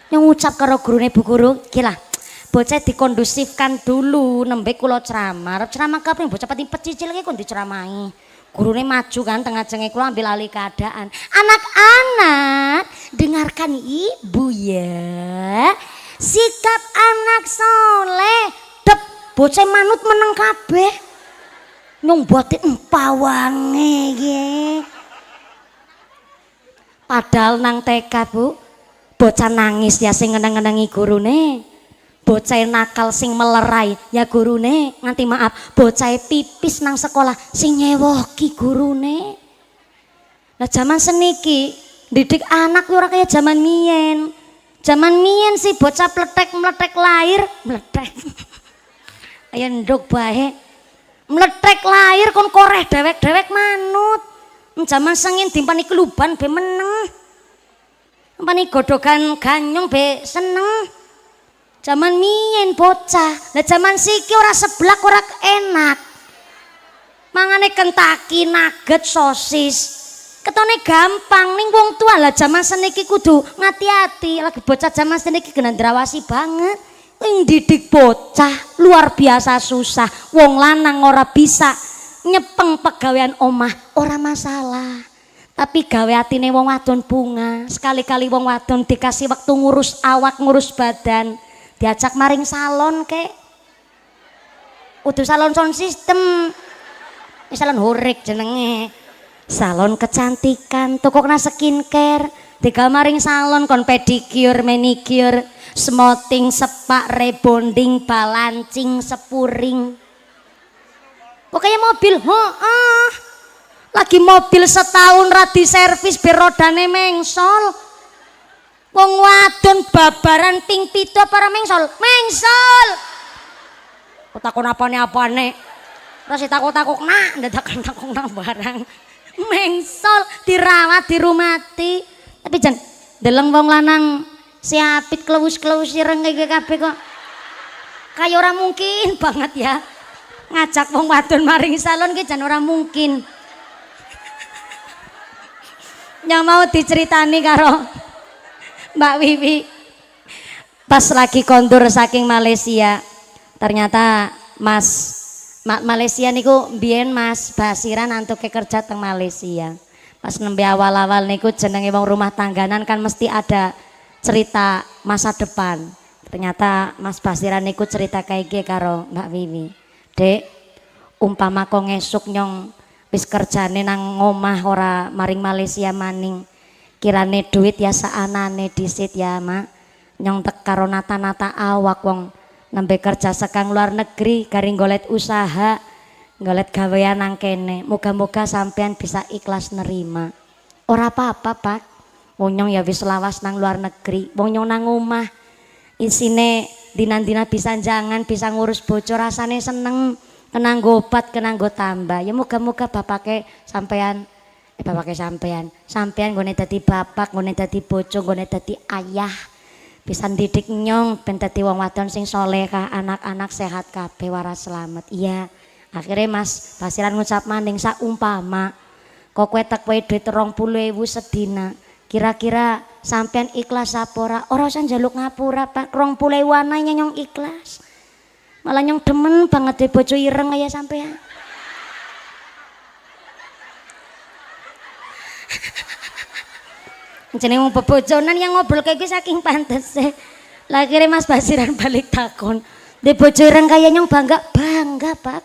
Yang ngucap karo gurune Bu Guru, gila. Bocah dikondusifkan dulu nembe kula ceramah. Ceramah kaping bocah pating pecicil iki kon diceramahi. Gurune maju kan tengah jenge kula ambil alih keadaan. Anak-anak, dengarkan Ibu ya. Sikap anak soleh, dep bocah manut meneng kabeh. Nyong boten empawange nggih. Padahal nang TK Bu, bocah nangis ya sing ngeneng-ngenengi gurune, bocah nakal sing melerai ya gurune, nganti maaf, bocah pipis nang sekolah sing nyewoki gurune. Nah zaman seniki didik anak ora kaya zaman mien. Zaman mien sih bocah meletek lahir, meletek. Ayo nduk bae. Meletek lahir kon koreh dewek-dewek manut. Zaman sengin dimpani keluban be meneng. Dimpani godogan ganyong be seneng. Zaman mien bocah. Lah zaman siki ora seblak ora enak. Mangane Kentucky, nugget, sosis. Ketone gampang ning wong tua lah zaman seniki kudu ngati-ati. Lagi bocah zaman seniki gendrawasi banget. Didik bocah luar biasa susah. Wong lanang ora bisa nyepeng pegawean omah ora masalah, tapi gawe atine wong wadon bunga. Sekali-kali wong wadon dikasih waktu ngurus awak ngurus badan diajak maring salon kek udah salon sound system salon horik jenenge salon kecantikan tukokna skincare digawe maring salon kon pedicure manicure smoothing sepak rebonding balancing sepuring. Pokoknya mobil, lagi mobil setahun radi servis berodane mengsol. Wong wadon babaran ping pitu para mengsol, mengsol. Takon apane, terus takok nak, ndadak takok nang barang, mengsol dirawat dirumati. Tapi jan, deleng wong lanang siapit kelewus ireng kayak kabeh kok, kayak orang mungkin banget ya. Ngajak wong wadon maring salon ki jan ora mungkin. Yang mau diceritani karo Mbak Wiwi pas lagi kondur saking Malaysia. Ternyata Malaysia niku mbiyen Mas Basiran antuke kerja teng Malaysia. Pas nembe awal-awal niku jenenge wong rumah tangganan kan mesti ada cerita masa depan. Ternyata Mas Basiran niku cerita kayak gini karo Mbak Wiwi. Dek, umpama kok ngesuk nyong wis kerjane nang ngomah ora maring Malaysia maning. Kirane duit ya saanane disit ya, Mak. nyong tek karo nata-nata awak wong nembe kerja sekang luar negeri garing golet usaha golet gawean nang kene. Moga-moga sampean bisa ikhlas nerima. Ora apa-apa Pak, wong nyong ya wis lawas nang luar negeri, wong nyong nang omah isine dina-dina bisa jangan bisa ngurus bocor rasane seneng, kena gobat kena nggo tambah. Ya moga-moga bapake sampean sampean nggone dadi bapak, nggone dadi bojo, nggone dadi ayah bisa didik nyong ben dadi wong wadon sing solehah, anak-anak sehat kabeh waras selamat. Iya, akhirnya Mas Basiran ngucap maning saumpama kok kowe tek wae duit 20.000 sedina, kira-kira sampean ikhlas apa ora? Ora usah njaluk ngapura Pak, 20.000 anane nyong ikhlas. Malah nyong demen banget dhewe bojo ireng kaya sampean. Jenenge wong bebojonan yang ngobrol kayak gue saking pantese. Lah akhirnya Mas Basiran balik takon, "De bojo ireng kaya nyong bangga Pak.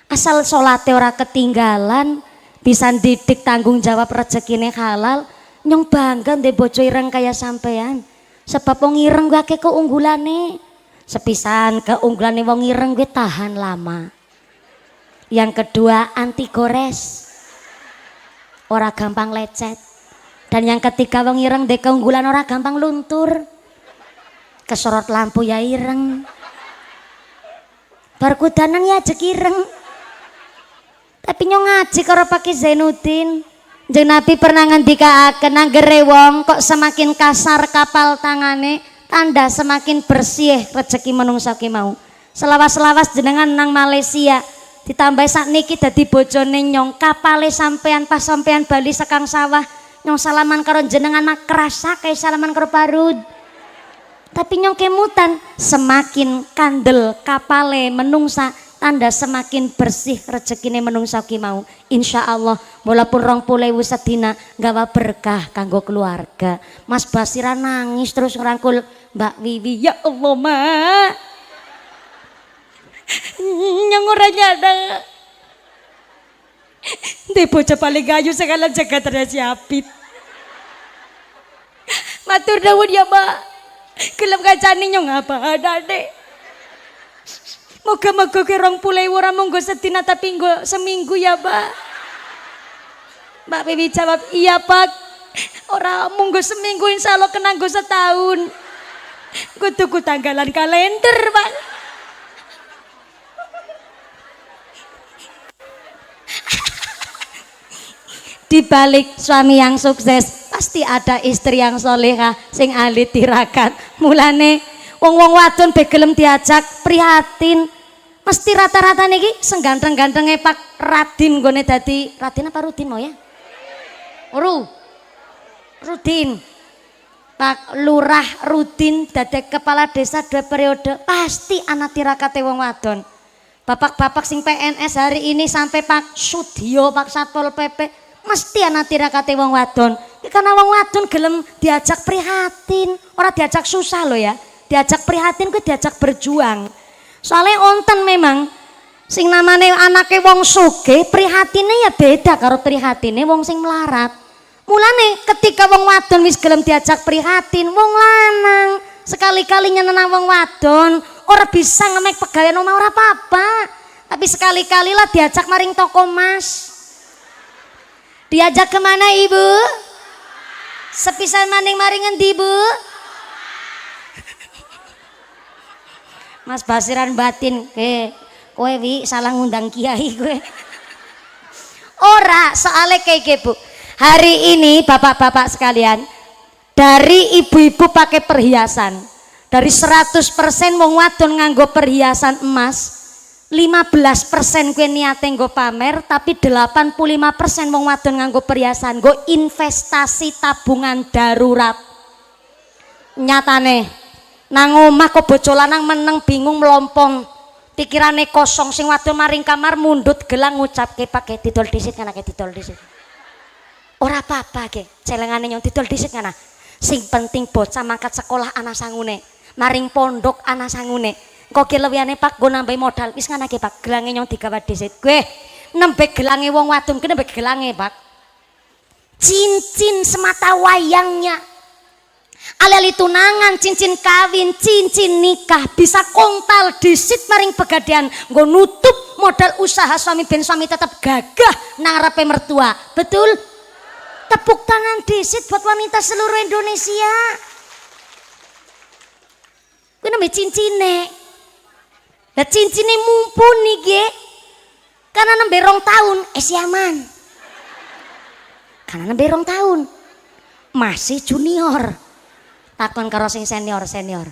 Asal salate ora ketinggalan, bisa didik tanggung jawab rezekine halal, nyong bangga de bojo ireng kaya sampean. Sebab wong ireng gue akeh keunggulane. Sepisan keunggulane wong ireng gue tahan lama. Yang kedua anti gores. Ora gampang lecet. Dan yang ketiga wong ireng de keunggulan ora gampang luntur. Kesorot lampu ya ireng. Barkudanan ya jek ireng. Tapi nyong ngaji karo Pak Zainuddin. Jeung Nabi pernah ngendikaaken anggere wong kok semakin kasar kapal tangane, tanda semakin bersih rezeki menungsa ki mau. Selawas-selawas jenengan nang Malaysia ditambah sakniki dadi bojone nyong, kapale sampean pas sampean bali sekang sawah nyong salaman karo jenengan mak kerasa kayak salaman karo parud. Tapi nyong kemutan semakin kandel kapale menungsa, tanda semakin bersih rezekine menungsa ki mau. Insya Allah walaupun 20.000 sedina gawa berkah kanggo keluarga. Mas Basiran nangis terus ngerangkul Mbak Wiwi, ya Allah Mak, nyong ora nyadar de bocah paling gayu segala jagat raya siapit. Matur dawuh ya Mbak, gelem kacane nyong apa ada dek. Moga-moga ke 20.000 ora monggo sedina tapi nggo seminggu ya Mbak. Mbak Wiwi jawab, iya Pak, ora monggo seminggu insya Allah kena nggo setahun. Kudu tanggalan kalender Pak. Di balik suami yang sukses pasti ada istri yang solehah sing ahli tirakat. Mulane wong-wong wadon be gelem diajak prihatin. Mesti rata-rata niki sengganteng-gantenge Pak Radin nggone dadi Radin apa Rudin mau ya? Rudin. Pak Lurah Rudin dadi kepala desa 2 periode pasti anak tirakate wong wadon. Bapak-bapak sing PNS hari ini sampai Pak Sudio, Pak Satpol PP mesti anak tirakate wong wadon. Karena wong wadon gelem diajak prihatin, ora diajak susah loh ya. Diajak prihatin kuwi diajak berjuang. Soalnya onten memang sing namane anake wong sugih prihatine ya beda karo prihatine wong sing melarat. Mulane ketika wong wadon wis gelem diajak prihatin, wong lanang sekali-kali nyenenang wong wadon ora bisa ngemek pegawean omah ora apa-apa. Tapi sekali-kali lah diajak maring toko emas. Diajak kemana Ibu? Sepisan maning maring ngendi Bu? Mas Basiran batin, kowe wi salah ngundang kiai kowe. Ora, soalnya kayak Bu. Hari ini bapak-bapak sekalian, dari ibu-ibu pakai perhiasan, dari 100% wong wadon nganggo perhiasan emas, 15% kue niate nggo pamer, tapi 85% wong wadon nganggo perhiasan nggo investasi tabungan darurat. Nyatane nang omah kok bojo lanang meneng bingung melompong, pikirane kosong, sing wadon maring kamar mundut gelang ngucapke pakai didol disit kana ke didol disit. Ora apa-apa ge, celengane nyong didol disit kana. Sing penting bocah mangkat sekolah ana sangune, maring pondok ana sangune. Kok kelewiyane Pak go nambahi modal wis nganake Pak, gelange nyong digawa disit. Gue nembe gelange wong wadon ki nembe gelange Pak. Cincin semata wayangnya Ali-ali tunangan, cincin kawin, cincin nikah bisa kontal disit maring pegadaian nggo nutup modal usaha suami ben suami tetap gagah nang ngarepe mertua. Betul? Tepuk tangan disit buat wanita seluruh Indonesia. Kuwi nembe cincine. Lah cincine mumpuni nggih. Karena nembe 2 tahun aman. Karena nembe 2 tahun. Masih junior. Takon karo sing senior,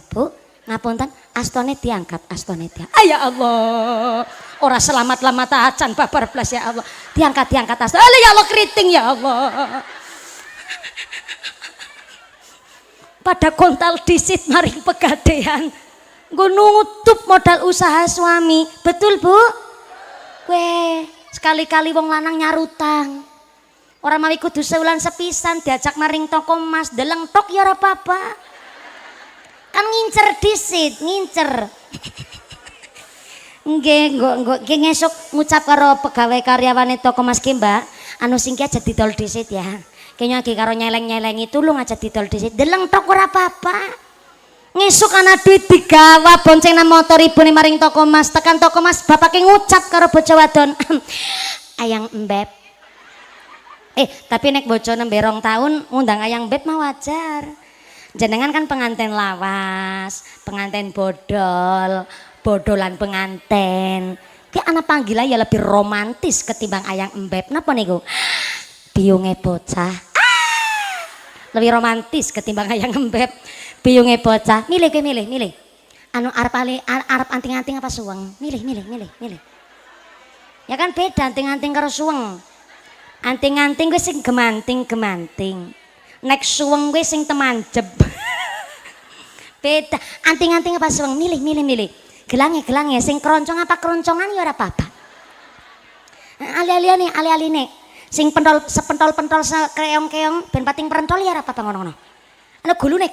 Bu, ngapunten, astone diangkat, astone diangkat. Ya Allah, ora selamat-lamat acan babar blas ya Allah. Diangkat astone. Ya Allah keriting ya Allah. Pada kontal disit maring pegadaian. Nggo nutup modal usaha suami. Betul, Bu? Weh, sekali-kali wong lanang nyarutang. Orang mawi kudu sewulan sepisan diajak maring toko emas deleng tok ya ora apa-apa. Kan ngincer disit, ngincer. Nggih, nggih ngesuk ngucap karo pegawai karyawane toko emas ki, Mbak. Anu sing ki aja didol disit ya. Kayaknya lagi karo nyeleng-nyelengi tulung aja didol disit. Deleng tok ora apa-apa. Ngesuk ana duit digawa bonceng nang motor ibune maring toko emas. Tekan toko emas bapake ngucap karo bojo wadon. Ayang Mbep. Tapi nek bojo nembe 2 tahun ngundang ayang beb mah wajar. Jenengan kan pengantin lawas, pengantin bodol, bodolan pengantin. Ki ana panggilan ya lebih romantis ketimbang ayang embeb. Napa niku? Biyunge bocah. Lebih romantis ketimbang ayang embeb. Biyunge bocah. Milih kowe milih. Anu arep anting-anting apa suweng? Milih. Ya kan beda anting-anting karo suweng. Anting-anting gue sing gemanting. Nek suweng gue sing temanjeb. Beda. Anting-anting apa suweng? Milih. Gelange sing keroncong apa keroncongan ya ora apa-apa. Ali-ali nih. Sing sepentol-pentol keong-keong ben pating perentol ya ora apa-apa ngono-ngono. Ana gulune.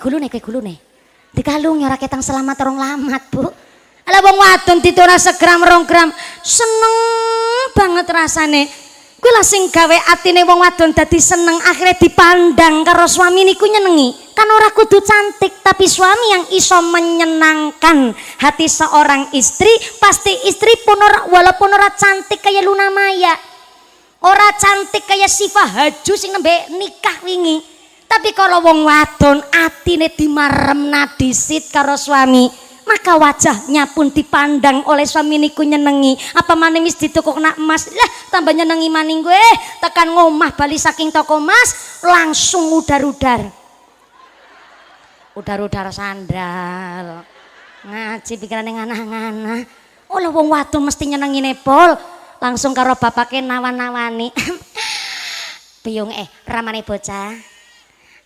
Dikalung ya ora ketang selamat rong lamat, Bu. Ala wong wadon dituna segram 2 gram. Seneng banget rasane. Kuwi lah sing gawe atine wong wadon dadi seneng akhirnya dipandang karo suami niku nyenengi. Kan ora kudu cantik tapi suami yang iso menyenangkan hati seorang istri, pasti istri pun walaupun ora cantik kayak Luna Maya. Ora cantik kayak Siva Haju sing nembe nikah wingi. Tapi kalau wong wadon atine dimaremna disit karo suami, maka wajahnya pun dipandang oleh suami niku nyenengi. Apa maning wis ditukokna emas, lah tambah nyenengi maning gue. Tekan ngomah bali saking toko emas langsung udar-udar sandal. Ngaji pikirane nganah-nganah. Olah wong wadon mesti nyenengi nepol. Langsung karo bapake nawan-nawani. Biyung ramane bocah.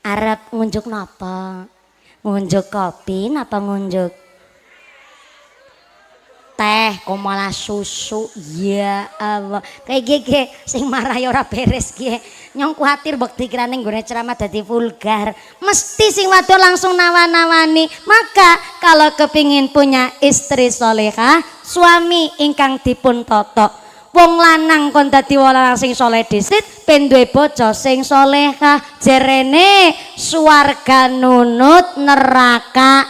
Arep ngunjuk napa? Ngunjuk kopi napa ngunjuk teh, kok malah susu? Ya Allah, kayak gege sing marah ya ora beres gie. Nyong kuatir mbok dikirane nggone ceramah dadi vulgar. Mesti sing wadon langsung nawan-nawani. Maka kalau kepingin punya istri solehah, suami ingkang dipun toto. Wong lanang kon dadi wong lanang sing soleh disit, ben duwe bojo sing solehah. Jerene swarga nunut, neraka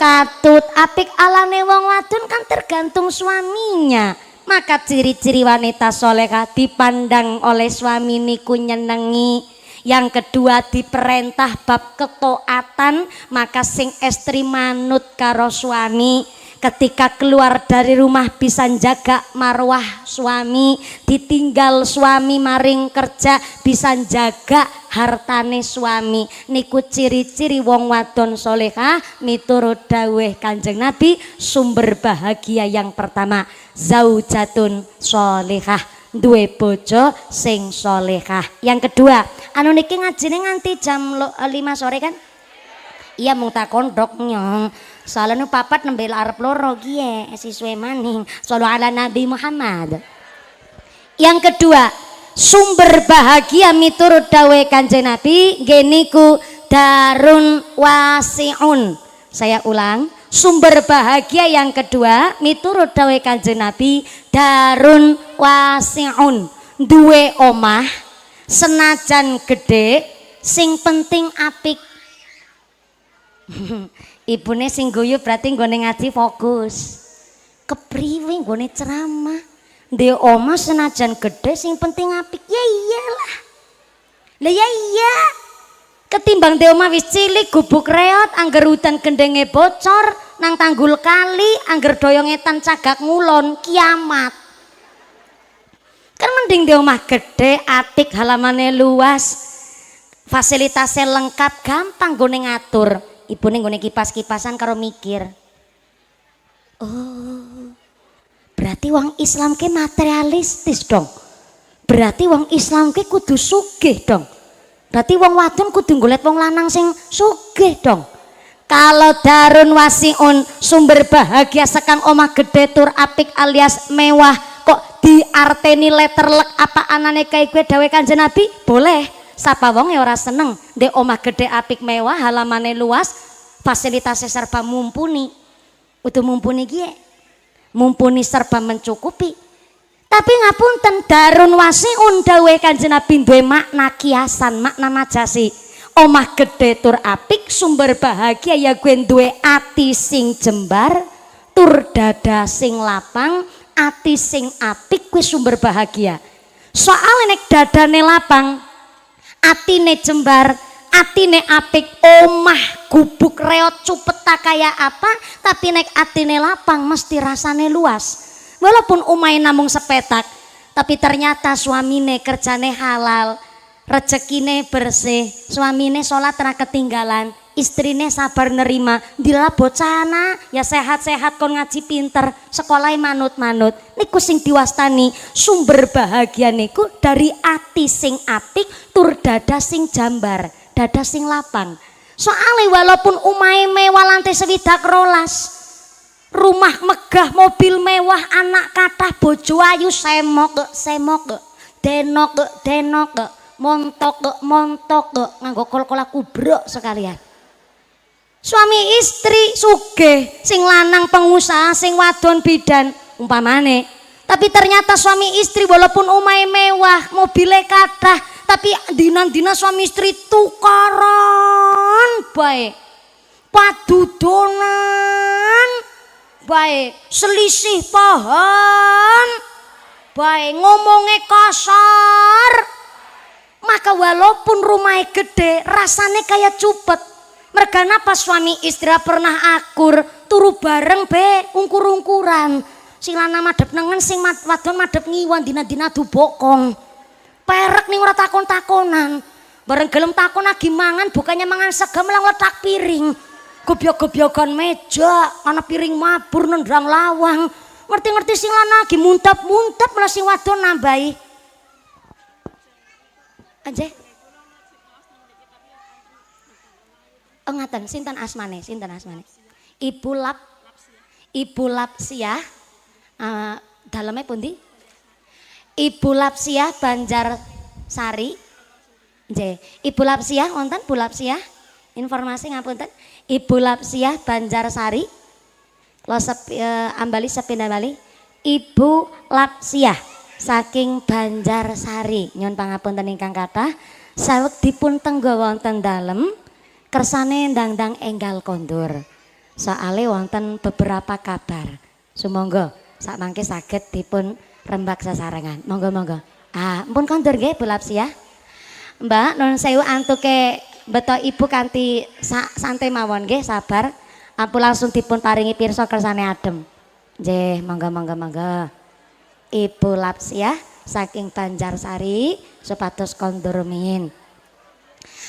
katut. Apik alane wong wadon kan tergantung suaminya. Maka ciri-ciri wanita solehah dipandang oleh suami niku nyenengi. Yang kedua diperintah bab ketaatan, maka sing estri manut karo suami. Ketika keluar dari rumah bisa jaga marwah suami, ditinggal suami maring kerja bisa jaga hartane suami. Niku ciri-ciri wong wadon solehah miturut dawuh Kanjeng Nabi. Sumber bahagia yang pertama zaujatun solehah, duwe bojo sing solehah. Yang kedua, anu niki ngajine nganti jam 5 sore kan? Iya mung takon dok nyong. Soalnya nu papat nembel arep loro gie siswe maning. Sallu ala Nabi Muhammad. Yang kedua, sumber bahagia miturut dawuh Kanjeng Nabi geniku darun wasiun. Saya ulang, sumber bahagia yang kedua miturut dawuh Kanjeng Nabi darun wasiun. Duwe omah senajan gede sing penting apik. Ibune sing guyu berarti nggone ngaji fokus. Kepriwe nggone ceramah. Ndek omah senajan gede sing penting apik. Ya iyalah. Lah ya iya. Ketimbang ndek omah wis cilik gubuk reot angger udan gendenge bocor nang tanggul kali angger doyongetan cagak ngulon kiamat. Kan mending ndek omah gede atik halamane luas. Fasilitasnya lengkap gampang gone ngatur. Ibune nggone kipas-kipasan karo mikir. Oh. Berarti wong Islam ke materialistis dong. Berarti wong Islam ke kudu sugih dong. Berarti wong wadon kudu golek wong lanang sing sugih dong. Kalau darun wasiun sumber bahagia sekang omah gede tur apik alias mewah kok diarteni letter lek apa anane kae kowe dawuh Kanjeng Nabi? Boleh. Sapa wong ya ora seneng ndek omah gede apik mewah halamane luas fasilitasnya serba mumpuni. Utuh mumpuni ki mumpuni serba mencukupi. Tapi ngapunten darun wasiun dawuh Kanjeng Nabi duwe makna kiasan, makna majasi. Omah gede tur apik sumber bahagia ya gue duwe ati sing jembar tur dada sing lapang, ati sing apik kuwi sumber bahagia. Soale nek dadane lapang, atine jembar, atine apik, omah gubuk reot cupeta kaya apa, tapi nek atine lapang mesti rasane luas. Walaupun omahe namung sepetak, tapi ternyata suamine kerjane halal, rezekine bersih, suamine sholat ra ketinggalan, istrine sabar nerima, dila bocana ya sehat-sehat kon ngaji pinter, sekolahnya manut-manut. Niku sing diwastani sumber bahagia niku dari ati sing apik tur dada sing jambar, dada sing lapang. Soale walaupun omahe mewah lantai 12, rumah megah, mobil mewah, anak kathah, bojo ayu, semok, denok, montok, nganggo kol-kola kubrok sekalian. Suami istri sugih, sing lanang pengusaha, sing wadon bidan, umpamane. Tapi ternyata suami istri walaupun omahe mewah, mobile kathah, tapi dina-dina suami istri tukaran bae. Padudonan bae, selisih paham bae, ngomongnya kasar. Maka walaupun rumahnya gede rasanya kayak cupet. Mergana pas suami istri pernah akur turu bareng be ungkur-ungkuran. Sing lanang madhep nengen, sing wadon madhep ngiwan, dina-dina dubokong. Perek ning ora takon-takonan. Bareng gelem takon lagi mangan bukannya mangan sega malah letak piring. Gobyok-gobyokan meja, ana piring mabur nendang lawang. Ngerti-ngerti sing lanang lagi muntap-muntap malah sing wadon nambahi. Aja. Oh ngaten, sinten asmane? Ibu Lapsiah. Dalamnya pundi? Ibu Lapsiah Banjarsari. Nggih. Ibu Lapsiah wonten Bu Lapsiah? Informasi ngapunten. Ibu Lapsiah Banjarsari. Kula ambali sepindah bali. Ibu Lapsiah saking Banjarsari. Nyuwun pangapunten ingkang kathah. Saweg dipun tenggo wonten dalem kersane ndang-ndang enggal kondur. Soale wonten beberapa kabar. Sumangga sak mangke saged dipun rembak sesarengan. Monggo-monggo. Mpun kondur nggih Bu Lapsiah. Mbak nun sewu antuke beto ibu kanthi santai mawon nggih, sabar. Ampun langsung dipun paringi pirsa kersane adem. Nggih, monggo. Ibu Lapsiah saking Banjarsari supados kondur rumiyin.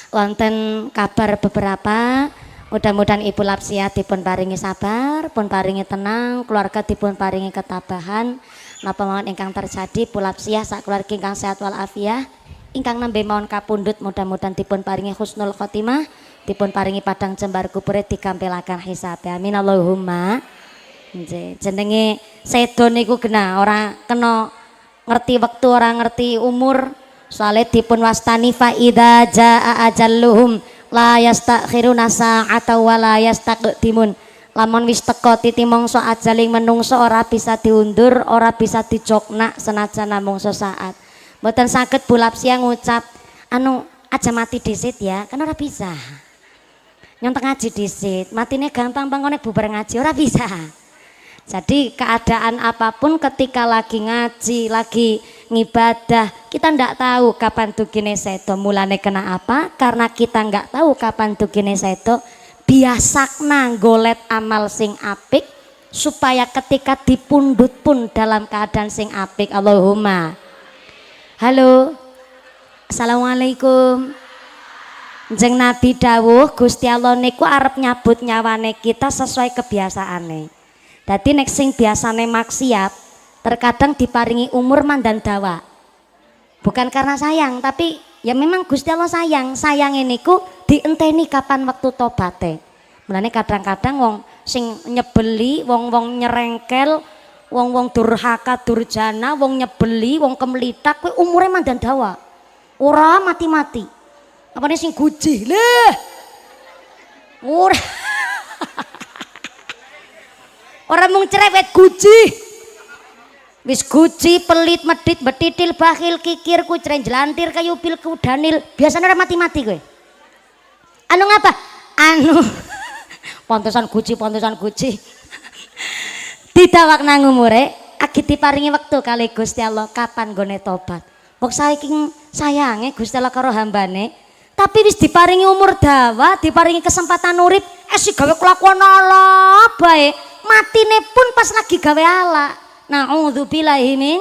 Wonten kabar beberapa, mudah-mudahan Ibu Lapsiah dipun paringi sabar, pun paringi tenang, keluarga dipun paringi ketabahan. Napa mawon ingkang terjadi Bu Lapsiah sak keluarga ingkang sehat wal afiah, ingkang nembe mawon kapundhut mudah-mudahan dipun paringi husnul khotimah, dipun paringi padang jembar kubure digampilaken hisabe. Amin Allahumma. Nggih, jenenge sedo niku genah ora kena ngerti wektu, ora ngerti umur. Soale dipun wastani fa idza jaa ajalluhum la yastakhiruna sa'ata wa la yastaqdimun. Lamun wis teka titi mangsa ajaling menungso ora bisa diundur, ora bisa dijokna senajan namung sesaat. Mboten saged Bu Lapsiah ngucap anu aja mati disit ya, kan ora bisa. nyontek ngaji disit, matine gampang bang bubar ngaji ora bisa. Jadi keadaan apapun ketika lagi ngaji, lagi ngibadah, kita ndak tahu kapan tugine seto, mulane kena apa? Karena kita nggak tahu kapan tugine seto, biasakna golet amal sing apik supaya ketika dipundhut pun dalam keadaan sing apik. Allahumma. Halo. Assalamualaikum. Jeng Nabi dawuh Gusti Allah niku arep nyabut nyawane kita sesuai kebiasaane. Dadi nek sing biasane maksiat terkadang diparingi umur mandan dawa. Bukan karena sayang, tapi ya memang Gusti Allah sayang. Sayange niku dienteni kapan waktu tobate. Mulane kadang-kadang wong sing nyebeli, wong-wong nyerengkel, wong-wong durhaka, durjana, wong nyebeli, wong kemlitak kuwi umure mandan dawa. Ora mati-mati. Apa nih sing guji leh orang mung cerewet guji wis guji pelit medit betitil bakhil kikir kucren jelantir kayu pil kudanil biasanya orang mati-mati gue anu ngapa anu pontosan guji didawak nang umure agi diparingi wektu kali Gusti Allah kapan gone tobat kok saking sayange Gusti Allah karo hambane. Tapi wis diparingi umur dawa, diparingi kesempatan urip, si gawe kelakuan ala bae. Matine pun pas lagi gawe ala. Nauzubillahi min.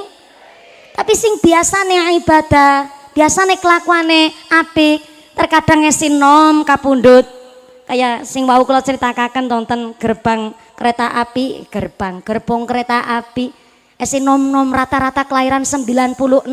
Tapi sing biasane ibadah, biasane kelakuane apik, terkadang esin nom kapundhut. Kayak sing wau kula critakaken wonten gerbang kereta api, gerbong kereta api. Esin nom-nom rata-rata kelahiran 96.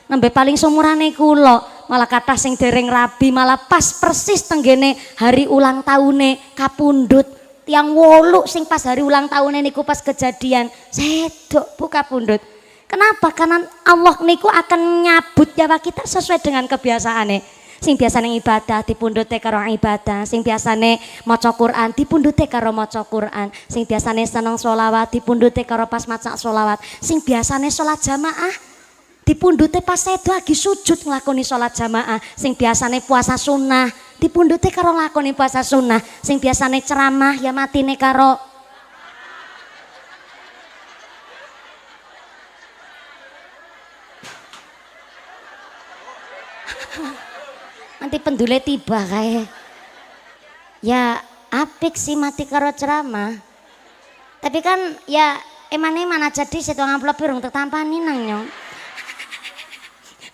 Nembe paling sumurane kula. Malah kathah sing dereng rabi malah pas persis tenggene hari ulang tahune kapundhut tiang 8 sing pas hari ulang tahune niku pas kejadian sedok bu kapundhut. Kenapa? Karena Allah niku akan nyabut nyawa kita sesuai dengan kebiasaane. Sing biasane ibadah dipundhute karo ibadah, sing biasane maca Quran dipundhute karo maca Quran, sing biasane seneng sholawat dipundhute karo pas maca sholawat, sing biasane sholat jamaah dipundhute pas sedo lagi sujud nglakoni sholat jamaah, sing biasane puasa sunnah dipundhute karo nglakoni puasa sunnah, sing biasane ceramah ya matine karo nanti pendule tiba kae ya apik sih mati karo ceramah tapi kan ya eman-eman aja di setu ngamplop urung tertampani nang nyong.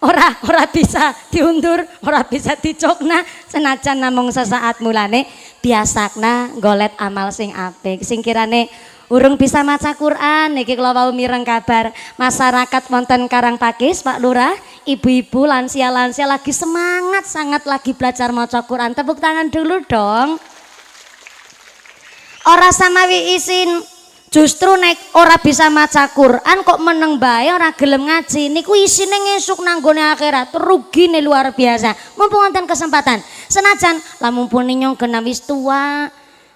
Ora bisa diundur, ora bisa dicokna senajan namung sesaat mulane biasakna golet amal sing apik. Sing kirane urung bisa maca Quran niki kula wau mireng kabar masyarakat wonten Karangpakis Pak Lurah, ibu-ibu lansia-lansia lagi semangat sangat lagi belajar maca Quran. Tepuk tangan dulu dong. Ora samawi isin justru nek ora bisa maca Quran kok meneng bae ora gelem ngaji niku isine ngesuk nang gone akhirat rugine luar biasa. Mumpung wonten kesempatan senajan lamun pun nyong kena wis tua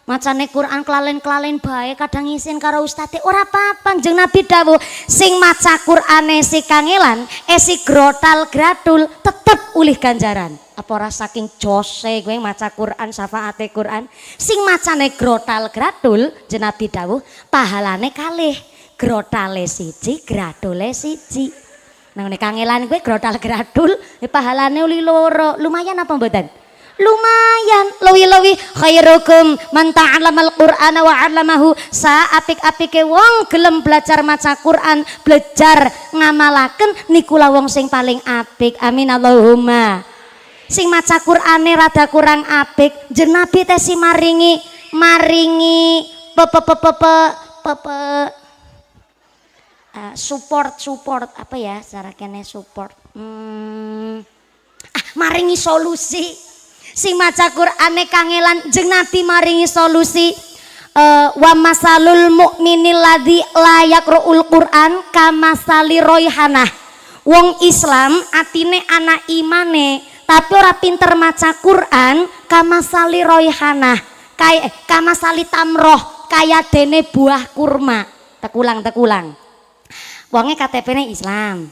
macane Quran kelalen-kelalen bae kadang isin karo ustate ora apa-apa. Jeneng Nabi dawuh sing maca Qurane si kangelan si grotal gradul tetep ulih ganjaran. Apa ora saking jose kowe maca Quran syafaate Quran sing macane grotal gradul jeneng Nabi dawuh pahalane kalih grotale siji gradule siji. Nang nek kangelan kowe grotal gradul pahalane uli loro lumayan apa mboten? Lumayan lewi-lewi khairukum man ta'allamal qur'ana wa 'allamahu saapik-apike wong gelem belajar maca Quran belajar ngamalaken niku la wong sing paling apik. Amin Allahumma. Sing maca Qur'ane rada kurang apik jeneng Nabi teh si maringi support apa ya cara kene support maringi solusi. Sing maca Qur'ane kangelan jeung Nabi maringi solusi wa masalul mukminil ladzi la yaqra'ul Qur'an kamasali royhanah. Wong Islam atine ana imane tapi ora pinter maca Quran kamasali royhanah kamasali tamroh kaya dene buah kurma. Tekulang wonge KTP-ne Islam